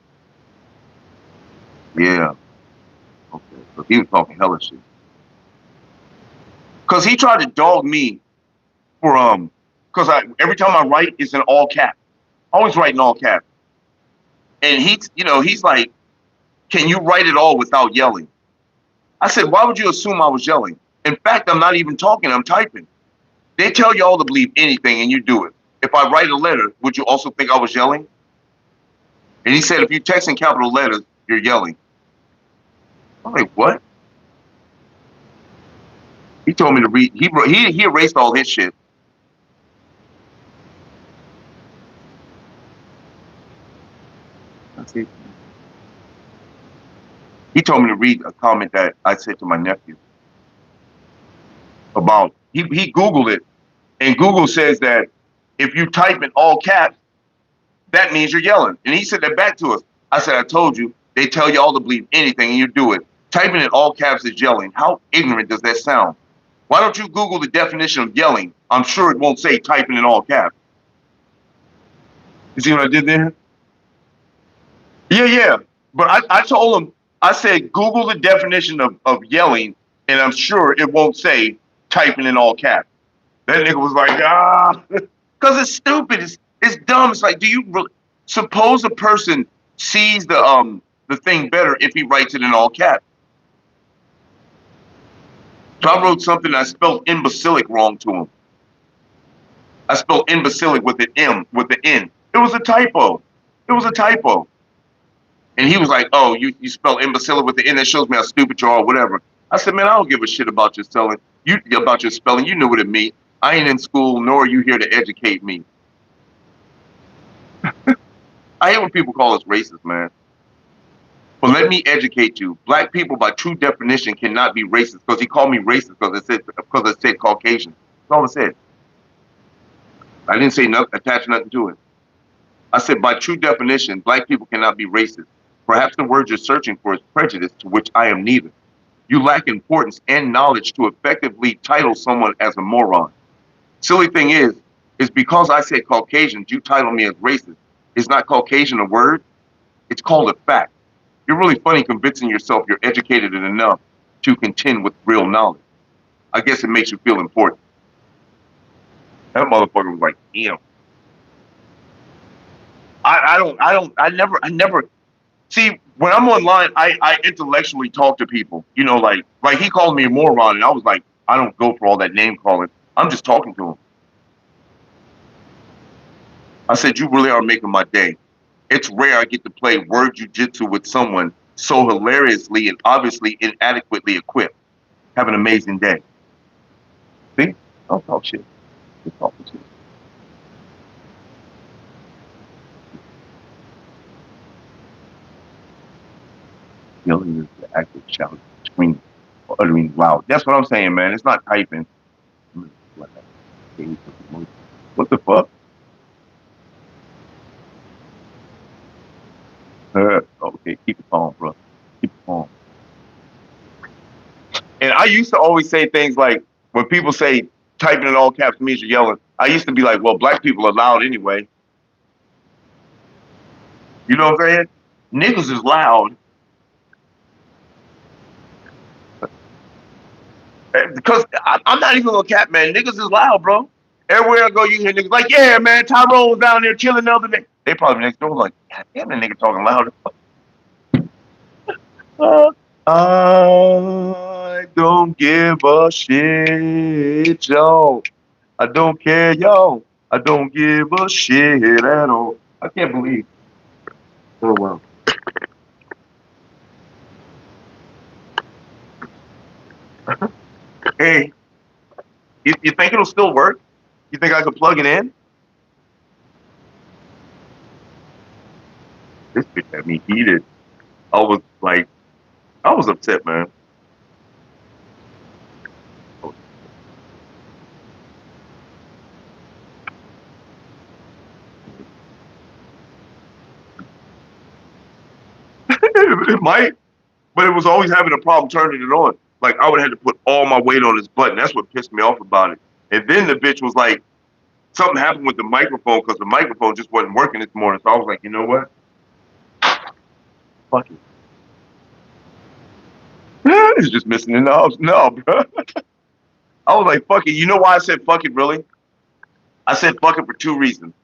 Yeah. Okay. So he was talking hella shit. Cause he tried to dog me for cause every time I write it's in all caps. I always write in all caps. And he's like, can you write it all without yelling? I said, why would you assume I was yelling? In fact, I'm not even talking, I'm typing. They tell y'all to believe anything and you do it. If I write a letter, would you also think I was yelling? And he said, if you text in capital letters, you're yelling. I'm like, what? He told me to read. He erased all his shit. That's it. He told me to read a comment that I said to my nephew about he Googled it, and Google says that if you type in all caps, that means you're yelling. And he said that back to us. I said, I told you, They tell you all to believe anything and you do it. Typing in all caps is yelling. How ignorant does that sound? Why don't you Google the definition of yelling? I'm sure it won't say typing in all caps. You see what I did there? Yeah. But I told him, I said, Google the definition of yelling, and I'm sure it won't say typing in all caps. That nigga was like, because it's stupid. It's dumb. It's like, do you really suppose a person sees the thing better if he writes it in all caps? So I wrote something, I spelled imbecilic wrong to him. I spelled imbecilic with an M, with the N. It was a typo. It was a typo. And he was like, oh, you spell imbecilic with the N, that shows me how stupid you are or whatever. I said, man, I don't give a shit about your spelling. About your spelling. You knew what it means. I ain't in school, nor are you here to educate me. I hate when people call us racist, man. But let me educate you. Black people, by true definition, cannot be racist, because he called me racist because it said Caucasian. That's all it said. I didn't say nothing, attach nothing to it. I said, by true definition, black people cannot be racist. Perhaps the word you're searching for is prejudice, to which I am neither. You lack importance and knowledge to effectively title someone as a moron. Silly thing is because I said Caucasians, you title me as racist. Is not Caucasian a word? It's called a fact. You're really funny convincing yourself you're educated enough to contend with real knowledge. I guess it makes you feel important. That motherfucker was like, damn. I never see, when I'm online, I intellectually talk to people, you know, like he called me a moron, and I was like, I don't go for all that name calling. I'm just talking to him. I said, you really are making my day. It's rare I get to play word jujitsu with someone so hilariously and obviously inadequately equipped. Have an amazing day. See? Don't talk shit. Just talking shit. Yelling is the act of shouting, screaming, or uttering loud. That's what I'm saying, man. It's not typing. What the fuck? Okay, keep it calm, bro. Keep it calm. And I used to always say things like, when people say typing in all caps means you're yelling, I used to be like, well, black people are loud anyway. You know what I'm saying? Niggas is loud. Because I'm not even gonna cap, man. Niggas is loud, bro. Everywhere I go, you hear niggas like, yeah, man, Tyrone was down there killing the other day. They probably next door like, God damn, that nigga talking loud. I don't give a shit, y'all. I don't care, y'all. I don't give a shit at all. I can't believe. Oh, wow. Hey, you think it'll still work? You think I could plug it in? This bitch had me heated. I was upset, man. It might, but it was always having a problem turning it on. Like, I would have to put all my weight on this button. That's what pissed me off about it. And then the bitch was like, something happened with the microphone, because the microphone just wasn't working this morning. So I was like, you know what? Fuck it. It's just missing the knobs. No, bro. I was like, fuck it. You know why I said fuck it, really? I said fuck it for two reasons.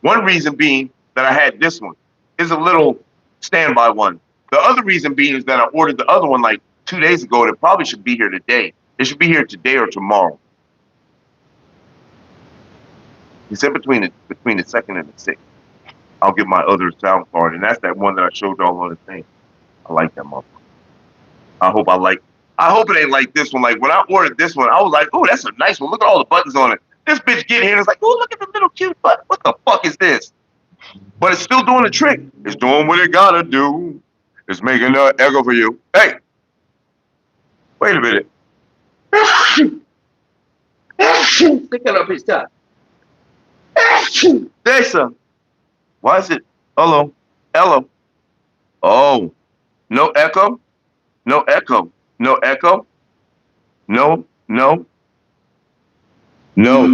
One reason being that I had this one. It's a little standby one. The other reason being is that I ordered the other one like 2 days ago, and it probably should be here today. It should be here today or tomorrow. He said between the 2nd and the 6th. I'll get my other sound card, and that's that one that I showed y'all on the thing. I like that motherfucker. I hope it ain't like this one. Like, when I ordered this one, I was like, oh, that's a nice one. Look at all the buttons on it. This bitch get here and it's like, oh, look at the little cute button. What the fuck is this? But it's still doing the trick. It's doing what it gotta do. It's making an echo for you. Hey, wait a minute. Pick it up his top. There's some. Why is it? Hello. Oh, No echo? No echo. No echo? No, no, no.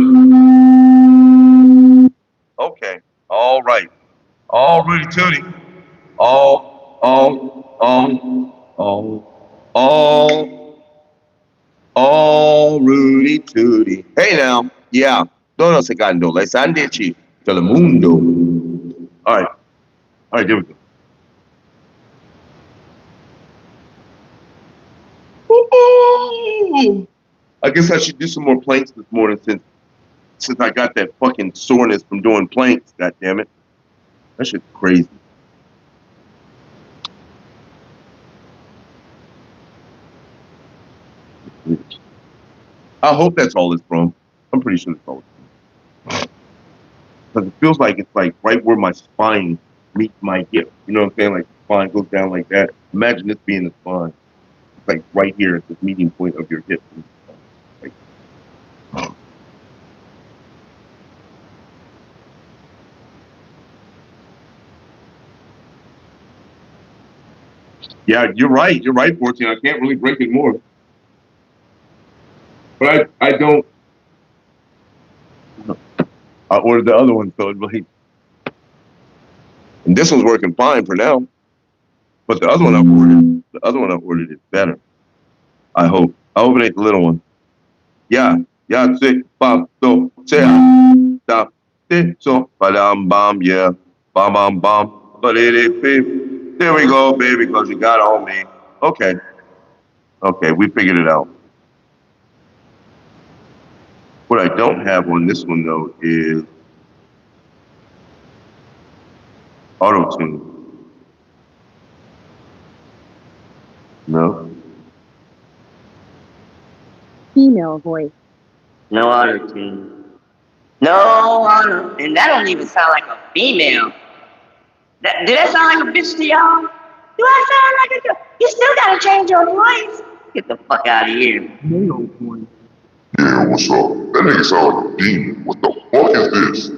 Okay. All right. All Rudy Tooty. All Rudy Tooty. Hey now. Yeah. Dono secondo. Le sandici. Telemundo. All right. All right, there we go. Woo-hoo! I guess I should do some more planks this morning since I got that fucking soreness from doing planks. God damn it, that shit's crazy. I hope that's all it's from. I'm pretty sure it's all it's from. Because it feels like it's like right where my spine meets my hip. You know what I'm saying? Like the spine goes down like that. Imagine this being the spine. It's like right here at the meeting point of your hip. Like, yeah, you're right. You're right, 14. I can't really break it more. But I don't. I ordered the other one, so it's like, and this one's working fine for now. But the other one I ordered is better. I hope. I hope it ain't the little one. Yeah, say, bam, so, say, da, so, ba-dam, bam, yeah, bam, bam, bam, but there we go, baby, because you got on me. Okay, we figured it out. What I don't have on this one, though, is auto-tune. No? Female voice. No auto tune. No auto, and that don't even sound like a female. Did that sound like a bitch to y'all? Do I sound like a girl? You still gotta change your voice. Get the fuck out of here. Male voice. Yeah, what's up? That nigga sound like a demon. What the fuck is this?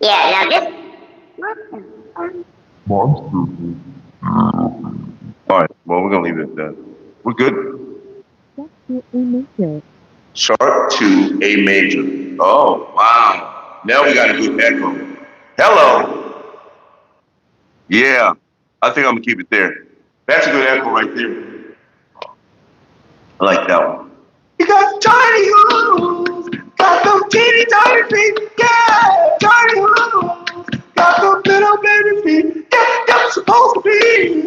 Yeah, now this. Monster. All right, well, we're going to leave it at that. We're good? Sharp to A major. Sharp to A major. Oh, wow. Now we got a good echo. Hello. Yeah, I think I'm going to keep it there. That's a good echo right there. I like that one. You got tiny hoes, got them teeny tiny feet, yeah, tiny hoes, got them little baby feet, yeah, supposed to be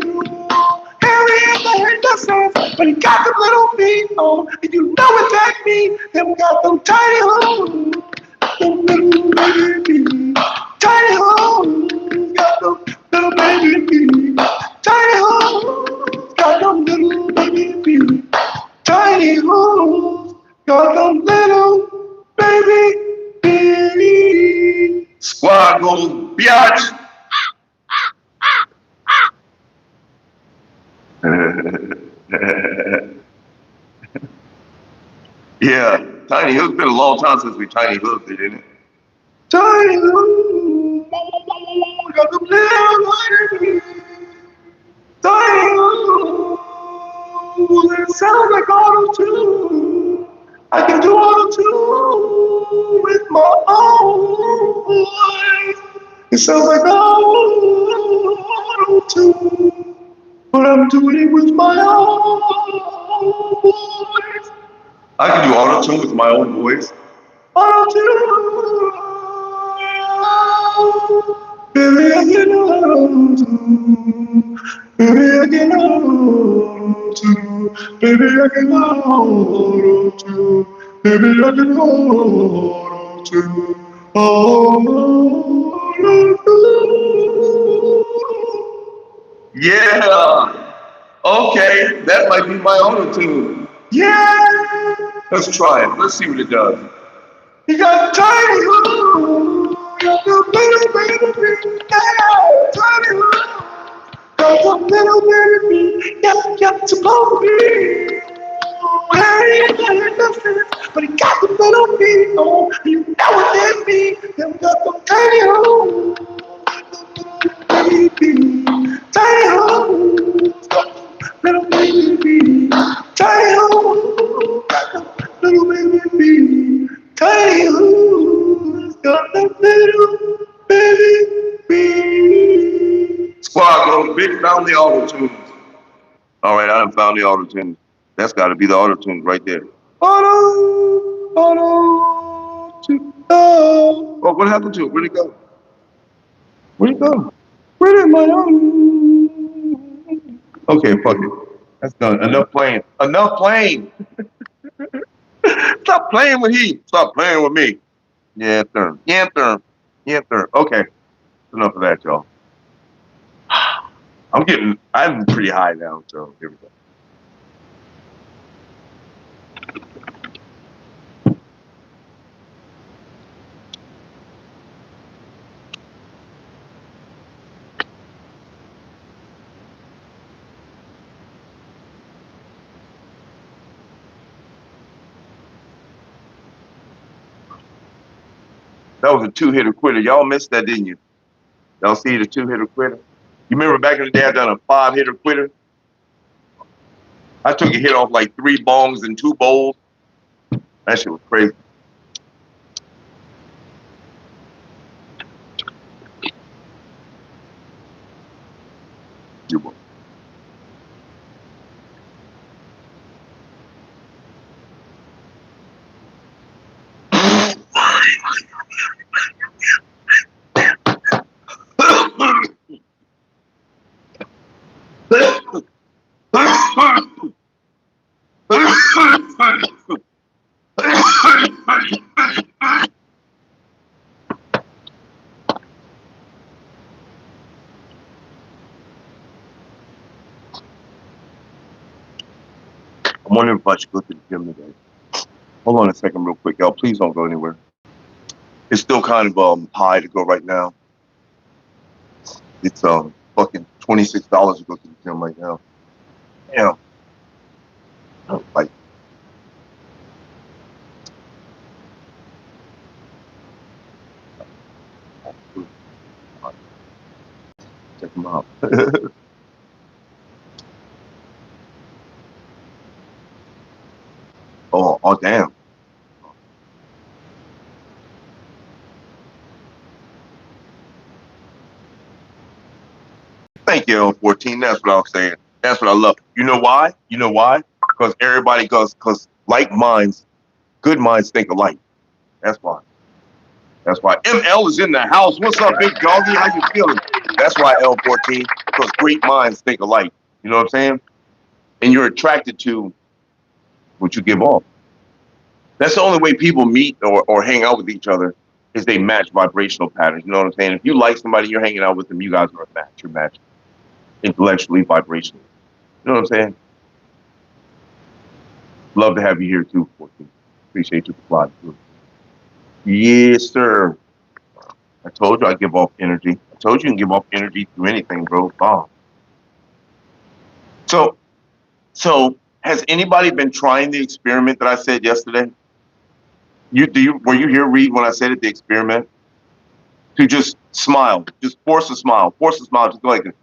hairy in the head, that's it, but he got them little feet on, and you know what that means, them got them tiny hoes, them little baby feet, tiny hoes, got them little baby feet, tiny hoes, got them little baby feet. Tiny hoes, got them little baby bitty. Squad goes, biatch. Yeah, Tiny Hook's been a long time since we Tiny Hooked it, isn't it? Tiny Hook, got them little baby. Tiny Hook. It sounds like auto-tune. I can do auto-tune with my own voice. It sounds like auto-tune, but I'm doing it with my own voice. I can do auto-tune with my own voice. Auto-tune. Baby, I can auto-tune. Baby, I can auto-tune. Baby, I can auto-tune. Baby, I can auto-tune. Yeah. Okay, that might be my auto-tune. Yeah. Let's try it. Let's see what it does. You got tiny hoes. Got the little baby, yeah, tiny hoes. Got the little baby, yeah, supposed to be. Hey, but he got the little feet on, you know what that means. Them got the tiny hoes, baby, tiny hoes. Vic found the auto tunes. All right, I done found the auto tunes. That's got to be the auto tunes right there. Auto tune. Oh, what happened to it? Where'd it go? Where'd it go? Where did my auto? Okay, fuck it. That's done. Enough playing. Enough playing. Stop playing with he. Stop playing with me. Yeah, sir. Yeah, sir. Yeah, sir. Okay. Enough of that, y'all. I'm pretty high now, so here we go. That was a two-hitter quitter. Y'all missed that, didn't you? Y'all see the two-hitter quitter? You remember back in the day I done a five-hitter quitter? I took a hit off like 3 bongs and 2 bowls. That shit was crazy. You're welcome. I'm wondering if I should go to the gym today. Hold on a second real quick, y'all. Please don't go anywhere. It's still kind of high to go right now. It's fucking $26 to go to the gym right now. Damn. Like, check them out. Oh, damn. Thank you, L14. That's what I was saying. That's what I love. You know why? You know why? Because everybody goes, because like minds, good minds think alike. That's why. That's why. ML is in the house. What's up, big doggy? How you feeling? That's why, L14, because great minds think alike. You know what I'm saying? And you're attracted to what you give off. That's the only way people meet or hang out with each other is they match vibrational patterns. You know what I'm saying? If you like somebody, you're hanging out with them, you guys are a match. You're matched intellectually, vibrationally. You know what I'm saying? Love to have you here too, 14. Appreciate you for too. Yes, sir. I told you I give off energy. I told you can give off energy through anything, bro. Bomb. So has anybody been trying the experiment that I said yesterday? Were you here, Reed, when I said it, the experiment? To just smile. Just force a smile. Force a smile. Just go like this.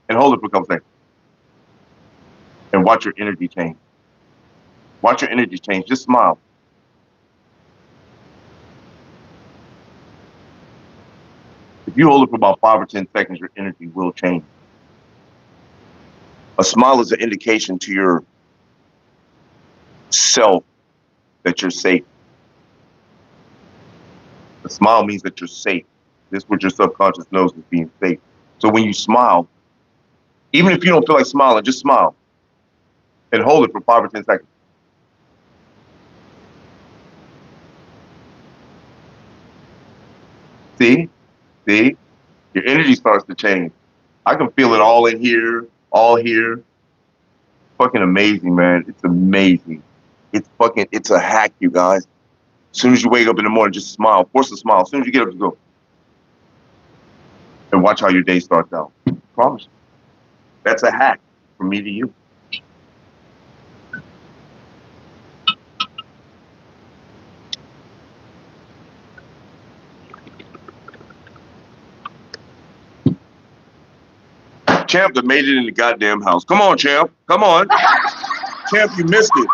And hold it for a couple seconds. And watch your energy change. Watch your energy change. Just smile. If you hold it for about 5 or 10 seconds, your energy will change. A smile is an indication to your self that you're safe. A smile means that you're safe. This is what your subconscious knows is being safe. So when you smile, even if you don't feel like smiling, just smile. And hold it for 5 or 10 seconds. See? See? Your energy starts to change. I can feel it all in here, all here. Fucking amazing, man. It's amazing. It's a hack, you guys. As soon as you wake up in the morning, just smile. Force a smile. As soon as you get up, just go. And watch how your day starts out. I promise you. That's a hack from me to you. Champ that made it in the goddamn house. Come on, Champ. Come on. Champ, you missed it.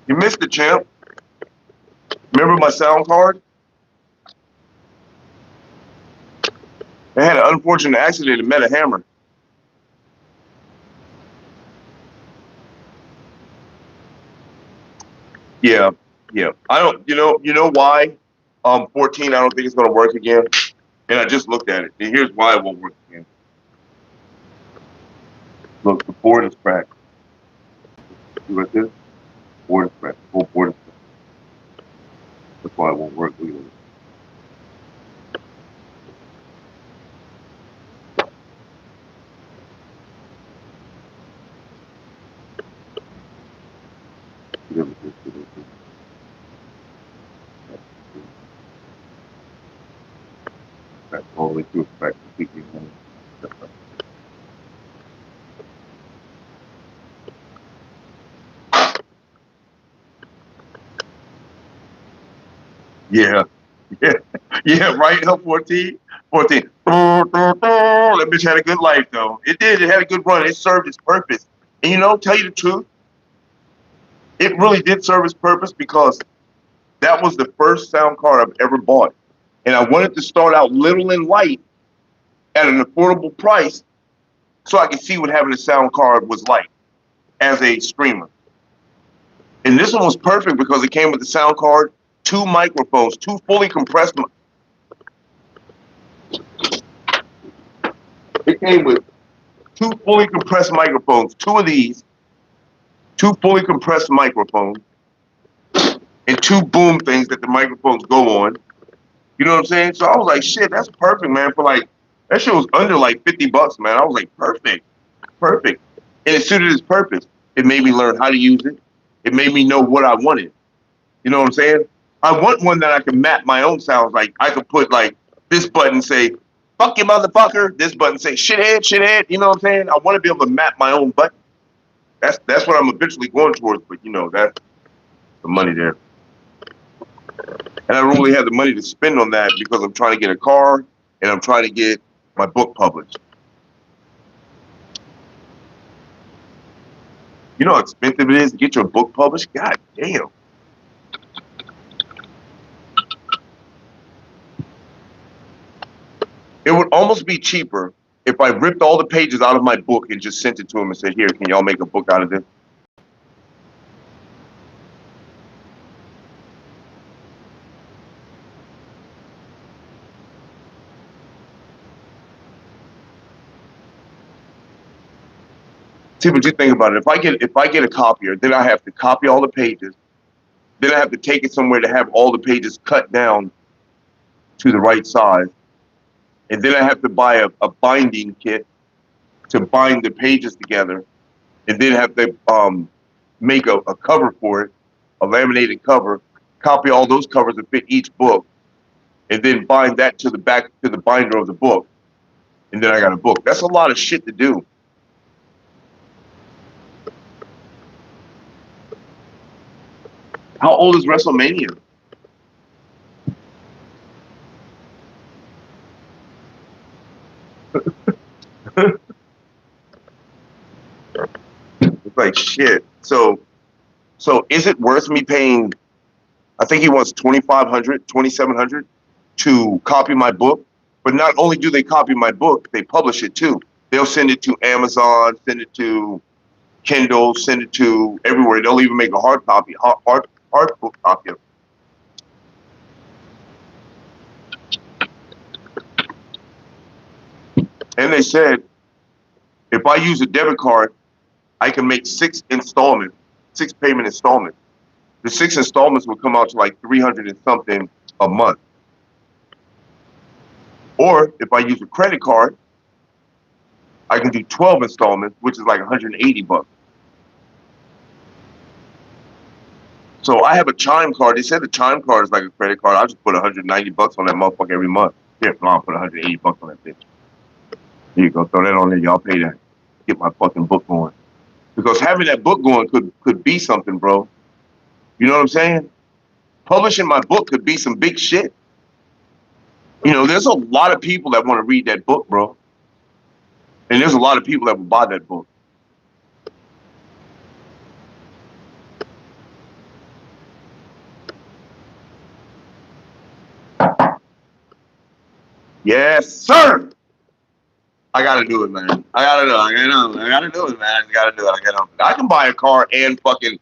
You missed it, Champ. Remember my sound card? They had an unfortunate accident and met a hammer. Yeah, yeah. I don't. You know why? 14. I don't think it's gonna work again. And I just looked at it. And here's why it won't work again. Look, the board is cracked. See right there? Board is cracked. The whole board is cracked. That's why it won't work. Look at it. Cracked all the way through. Cracked completely. Yeah, yeah, yeah, right. 14, 14. That bitch had a good life though. It did. It had a good run. It served its purpose. And tell you the truth, it really did serve its purpose because that was the first sound card I've ever bought, and I wanted to start out little and light at an affordable price, so I could see what having a sound card was like as a streamer. And this one was perfect because it came with the sound card, 2 microphones, 2 fully compressed. It came with 2 fully compressed microphones, 2 of these, 2 fully compressed microphones, and 2 boom things that the microphones go on. You know what I'm saying? So I was like, shit, that's perfect, man. For like, that shit was under like $50, man. I was like, perfect, perfect. And it suited its purpose. It made me learn how to use it. It made me know what I wanted. You know what I'm saying? I want one that I can map my own sounds. Like I could put like this button say, fuck you motherfucker. This button say shithead, shithead. You know what I'm saying? I want to be able to map my own button. That's what I'm eventually going towards, but that's the money there. And I don't really have the money to spend on that because I'm trying to get a car and I'm trying to get my book published. You know how expensive it is to get your book published? God damn. It would almost be cheaper if I ripped all the pages out of my book and just sent it to them and said, here, can y'all make a book out of this? See, but you think about it. If I get a copier, then I have to copy all the pages. Then I have to take it somewhere to have all the pages cut down to the right size. And then I have to buy a binding kit to bind the pages together. And then have to make a cover for it, a laminated cover, copy all those covers that fit each book, and then bind that to the back to the binder of the book. And then I got a book. That's a lot of shit to do. How old is WrestleMania? It's like shit. So is it worth me paying? I think he wants $2,500, $2,700 to copy my book. But not only do they copy my book, they publish it too. They'll send it to Amazon, send it to Kindle, send it to everywhere. They'll even make a hard copy, hard book copy of it. And they said, if I use a debit card, I can make 6 installments, 6 payment installments. The 6 installments will come out to like 300 and something a month. Or if I use a credit card, I can do 12 installments, which is like $180. So I have a Chime card. They said the Chime card is like a credit card. I'll just put $190 on that motherfucker every month. Here, I'll put $180 on that bitch. Here you go, throw that on there. Y'all pay that. Get my fucking book going. Because having that book going could be something, bro. You know what I'm saying? Publishing my book could be some big shit. There's a lot of people that want to read that book, bro. And there's a lot of people that will buy that book. Yes, sir. I gotta do it, man. I gotta do it. I gotta do it, man. I just gotta do it. I can buy a car and fucking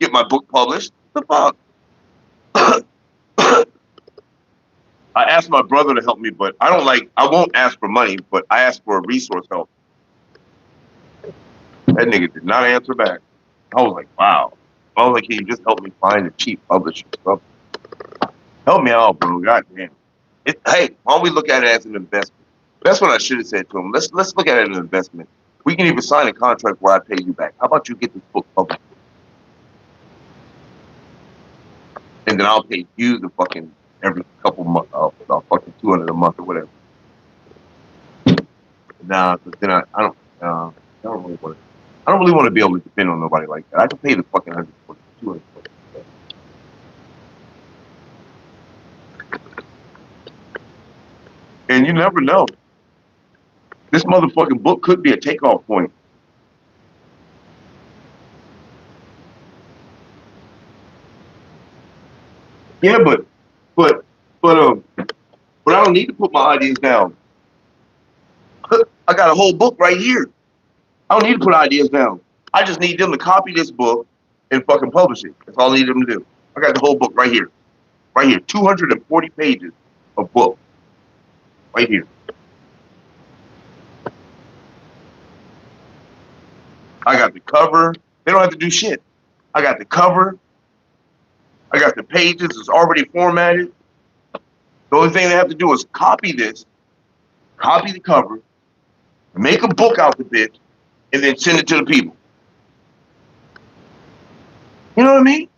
get my book published. The fuck? I asked my brother to help me, but I won't ask for money, but I asked for a resource help. That nigga did not answer back. I was like, wow. I was like, can you just help me find a cheap publisher? Bro? Help me out, bro. God damn. Hey, why don't we look at it as an investment? That's what I should have said to him. Let's look at it as an investment. We can even sign a contract where I pay you back. How about you get this book published? And then I'll pay you the fucking every couple months, fucking $200 a month or whatever. Nah, but then I don't really want to. I don't really want to be able to depend on nobody like that. I can pay the fucking $100, $200. And you never know. This motherfucking book could be a takeoff point. Yeah, but I don't need to put my ideas down. I got a whole book right here. I don't need to put ideas down. I just need them to copy this book and fucking publish it. That's all I need them to do. I got the whole book right here. Right here. 240 pages of book. Right here. I got the cover. They don't have to do shit. I got the cover. I got the pages. It's already formatted. The only thing they have to do is copy this, copy the cover, make a book out of it, and then send it to the people. You know what I mean?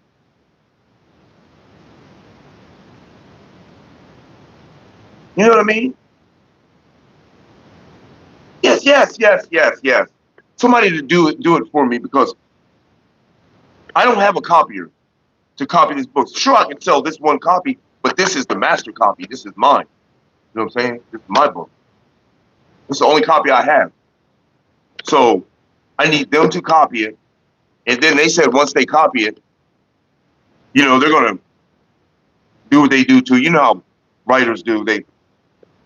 You know what I mean? Yes. Somebody to do it for me, because I don't have a copier to copy this book. Sure, I can sell this one copy, but this is the master copy. This is mine. You know what I'm saying? This is my book. This is the only copy I have. So I need them to copy it. And then they said once they copy it, you know, they're going to do what they do too. You know how writers do. They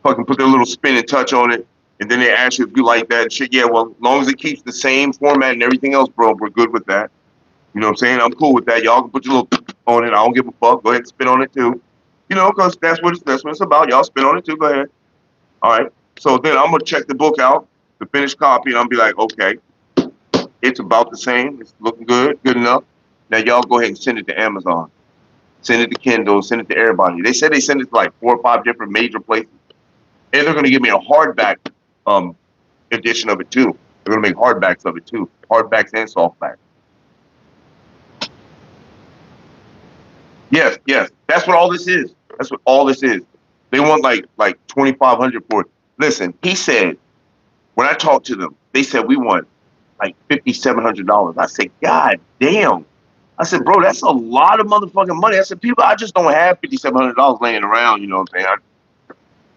fucking put their little spin and touch on it. And then they ask you if you like that and shit. Yeah, well, as long as it keeps the same format and everything else, bro, we're good with that. You know what I'm saying? I'm cool with that. Y'all can put your little on it. I don't give a fuck. Go ahead and spin on it too. You know, because that's what it's about. Y'all spin on it too. Go ahead. All right. So then I'm going to check the book out, the finished copy, and I'm be like, okay, it's about the same. It's looking good enough. Now y'all go ahead and send it to Amazon. Send it to Kindle. Send it to everybody. They said they send it to like 4 or 5 different major places. And they're going to give me a hardback edition of it too. They're going to make hardbacks of it too. Hardbacks and softbacks. Yes. That's what all this is. That's what all this is. They want like $2,500 for it. Listen, he said, when I talked to them, they said we want like $5,700. I said, God damn. I said, bro, that's a lot of motherfucking money. I said, people, I just don't have $5,700 laying around. You know what I'm saying?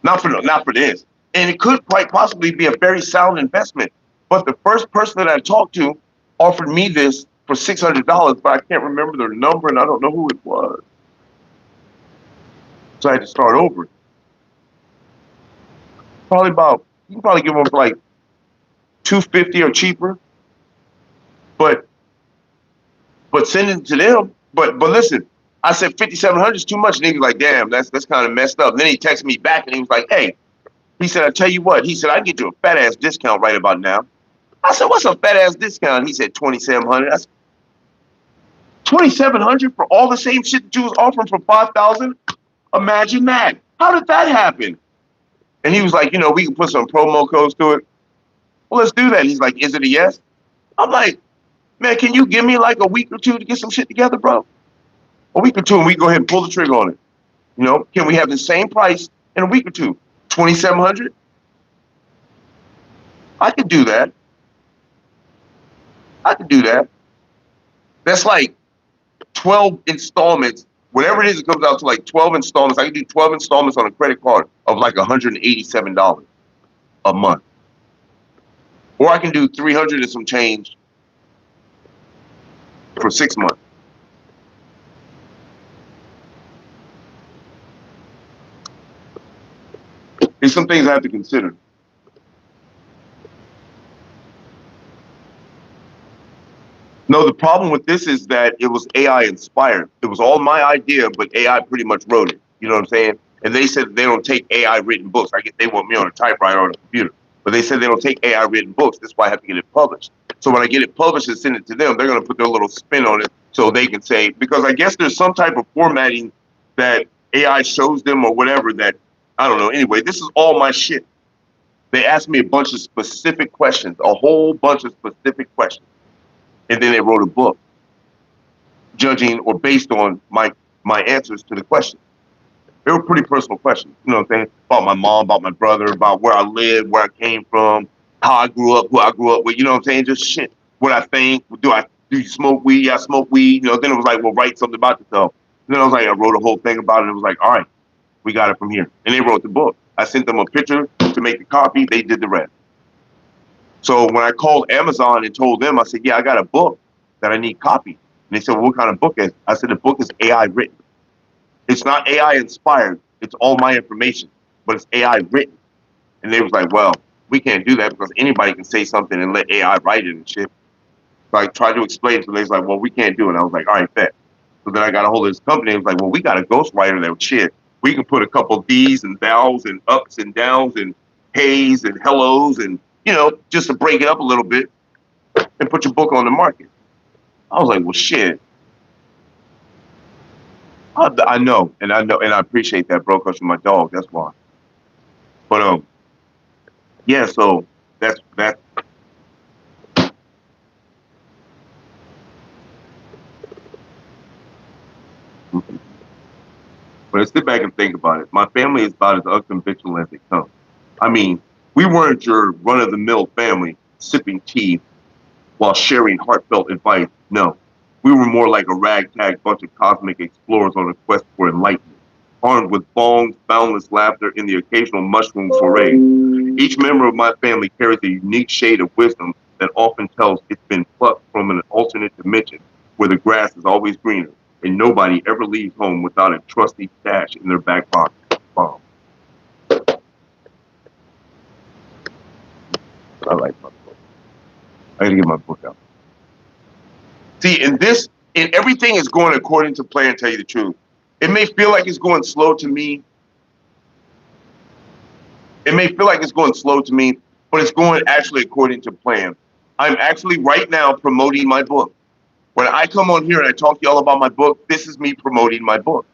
Not for this. And it could quite possibly be a very sound investment. But the first person that I talked to offered me this for $600, but I can't remember their number and I don't know who it was. So I had to start over. You can probably give them for like $250 or cheaper. But send it to them. But listen, I said $5,700 is too much. And he was like, damn, that's kind of messed up. And then he texted me back and he was like, hey, he said, I tell you what, he said, I can get you a fat ass discount right about now. I said, what's a fat ass discount? He said $2,700. I said, $2,700 for all the same shit that you was offering for $5,000? Imagine that. How did that happen? And he was like, you know, we can put some promo codes to it. Well, let's do that. He's like, is it a yes? I'm like, man, can you give me like a week or two to get some shit together, bro? A week or two, and we go ahead and pull the trigger on it. You know, can we have the same price in a week or two? $2,700? I could do that. That's like 12 installments. Whatever it is, it comes out to like 12 installments. I can do 12 installments on a credit card of like $187 a month. Or I can do 300 and some change for 6 months. There's some things I have to consider. No, the problem with this is that it was AI inspired. It was all my idea, but AI pretty much wrote it. You know what I'm saying? And they said they don't take AI written books. I guess they want me on a typewriter or on a computer, but they said they don't take AI written books. That's why I have to get it published. So when I get it published and send it to them, they're going to put their little spin on it so they can say, because I guess there's some type of formatting that AI shows them or whatever that, I don't know. Anyway, this is all my shit. They asked me a bunch of specific questions, a whole bunch of specific questions. And then they wrote a book judging or based on my answers to the questions. They were pretty personal questions, you know what I'm saying? About my mom, about my brother, about where I live, where I came from, how I grew up, who I grew up with, you know what I'm saying? Just shit. What I think, do you smoke weed? Yeah, I smoke weed. You know, then it was like, well, write something about yourself. And then I was like, I wrote a whole thing about it, and it was like, all right, we got it from here. And they wrote the book. I sent them a picture to make the copy, they did the rest. So when I called Amazon and told them, I said, yeah, I got a book that I need copied. And they said, well, what kind of book is it? I said, the book is AI written. It's not AI inspired. It's all my information, but it's AI written. And they was like, well, we can't do that because anybody can say something and let AI write it and shit. So I tried to explain to them. They was like, well, we can't do it. And I was like, all right, bet. So then I got a hold of this company. It was like, well, we got a ghostwriter that was shit. We can put a couple of D's and vowels and ups and downs and heys and hellos and, you know, just to break it up a little bit and put your book on the market. I was like, well, shit. I know, and I appreciate that, bro, because you're my dog. That's why. But yeah. So that's that. But I sit back and think about it. My family is about as unconventional as they come. I mean, we weren't your run-of-the-mill family sipping tea while sharing heartfelt advice. No, we were more like a ragtag bunch of cosmic explorers on a quest for enlightenment, armed with bongs, boundless laughter, and the occasional mushroom foray. Each member of my family carries a unique shade of wisdom that often tells it's been plucked from an alternate dimension where the grass is always greener, and nobody ever leaves home without a trusty stash in their back pocket. Wow. I like my book. I gotta get my book out. See, and everything is going according to plan, tell you the truth. It may feel like it's going slow to me. It may feel like it's going slow to me, but it's going actually according to plan. I'm actually right now promoting my book. When I come on here and I talk to y'all about my book, this is me promoting my book.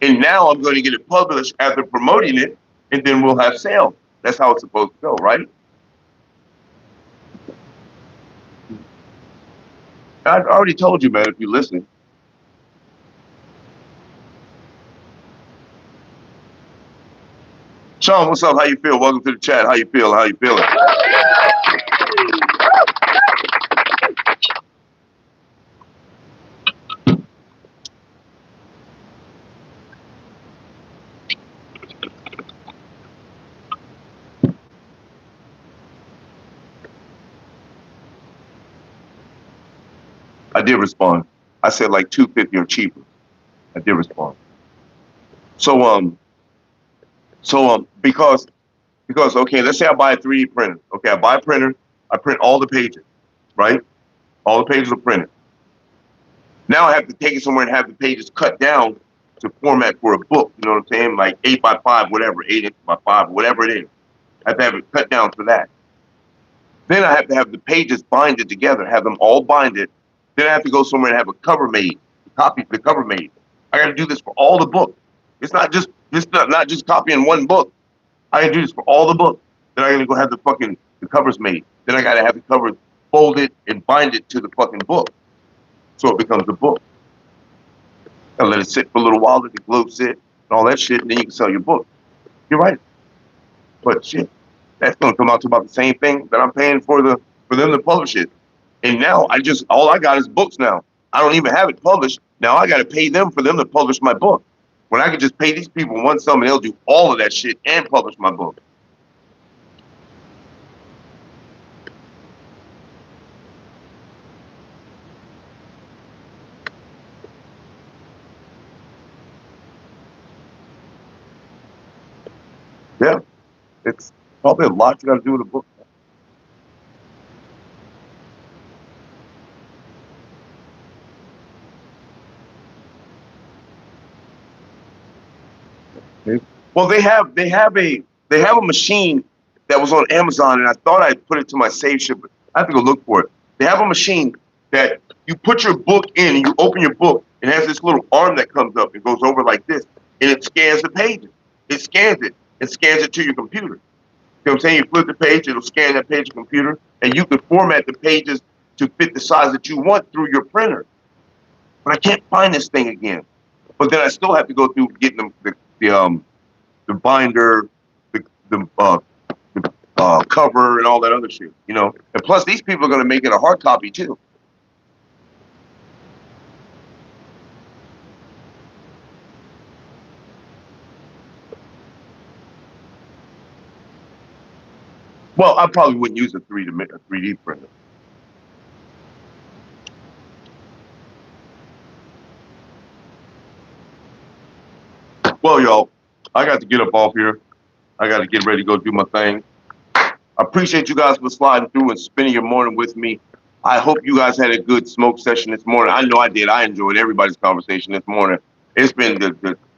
And now I'm going to get it published after promoting it, and then we'll have sales. That's how it's supposed to go, right? I already told you, man, if you listen. Sean, what's up? How you feel? Welcome to the chat. How you feel? How you feeling? I did respond. I said like $250 or cheaper. I did respond. So because okay, let's say I buy a 3D printer. Okay, I buy a printer, I print all the pages, right? All the pages are printed. Now I have to take it somewhere and have the pages cut down to format for a book. You know what I'm saying? Like 8x5, whatever, 8" x 5, whatever it is. I have to have it cut down for that. Then I have to have the pages binded together, have them all binded. Then I have to go somewhere and have a cover made, copy the cover made. I got to do this for all the books. It's not just copying one book. I got to do this for all the books. Then I got to go have the covers made. Then I got to have the covers folded and bind it to the fucking book, so it becomes a book. I let it sit for a little while, let the glue sit, and all that shit, and then you can sell your book. You're right. But shit, that's gonna come out to about the same thing that I'm paying for them to publish it. And now all I got is books now. I don't even have it published. Now I gotta pay them for them to publish my book. When I could just pay these people one sum and they'll do all of that shit and publish my book. Yeah, it's probably a lot you got to do with a book. Well, they have a machine that was on Amazon, and I thought I'd put it to my save ship, but I have to go look for it. They have a machine that you put your book in, and you open your book, and it has this little arm that comes up and goes over like this, and it scans the pages. It scans it to your computer. You know what I'm saying? You flip the page, it'll scan that page to your computer, and you can format the pages to fit the size that you want through your printer. But I can't find this thing again. But then I still have to go through getting the binder, the cover, and all that other shit, you know. And plus, these people are gonna make it a hard copy too. Well, I probably wouldn't use a 3D printer. Well, y'all, I got to get up off here. I got to get ready to go do my thing. I appreciate you guys for sliding through and spending your morning with me. I hope you guys had a good smoke session this morning. I know I did. I enjoyed everybody's conversation this morning. It's been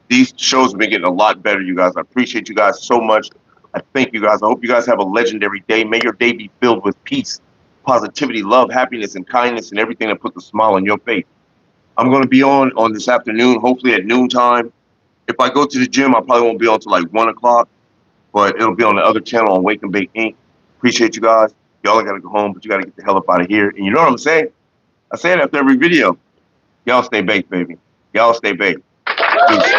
these shows have been getting a lot better, you guys. I appreciate you guys so much. I thank you guys. I hope you guys have a legendary day. May your day be filled with peace, positivity, love, happiness, and kindness, and everything that puts a smile on your face. I'm going to be on this afternoon, hopefully at noontime. If I go to the gym, I probably won't be on until like 1 o'clock, but it'll be on the other channel on Wake and Bake Inc. Appreciate you guys. Y'all got to go home, but you got to get the hell up out of here. And you know what I'm saying? I say it after every video. Y'all stay baked, baby. Y'all stay baked. Peace.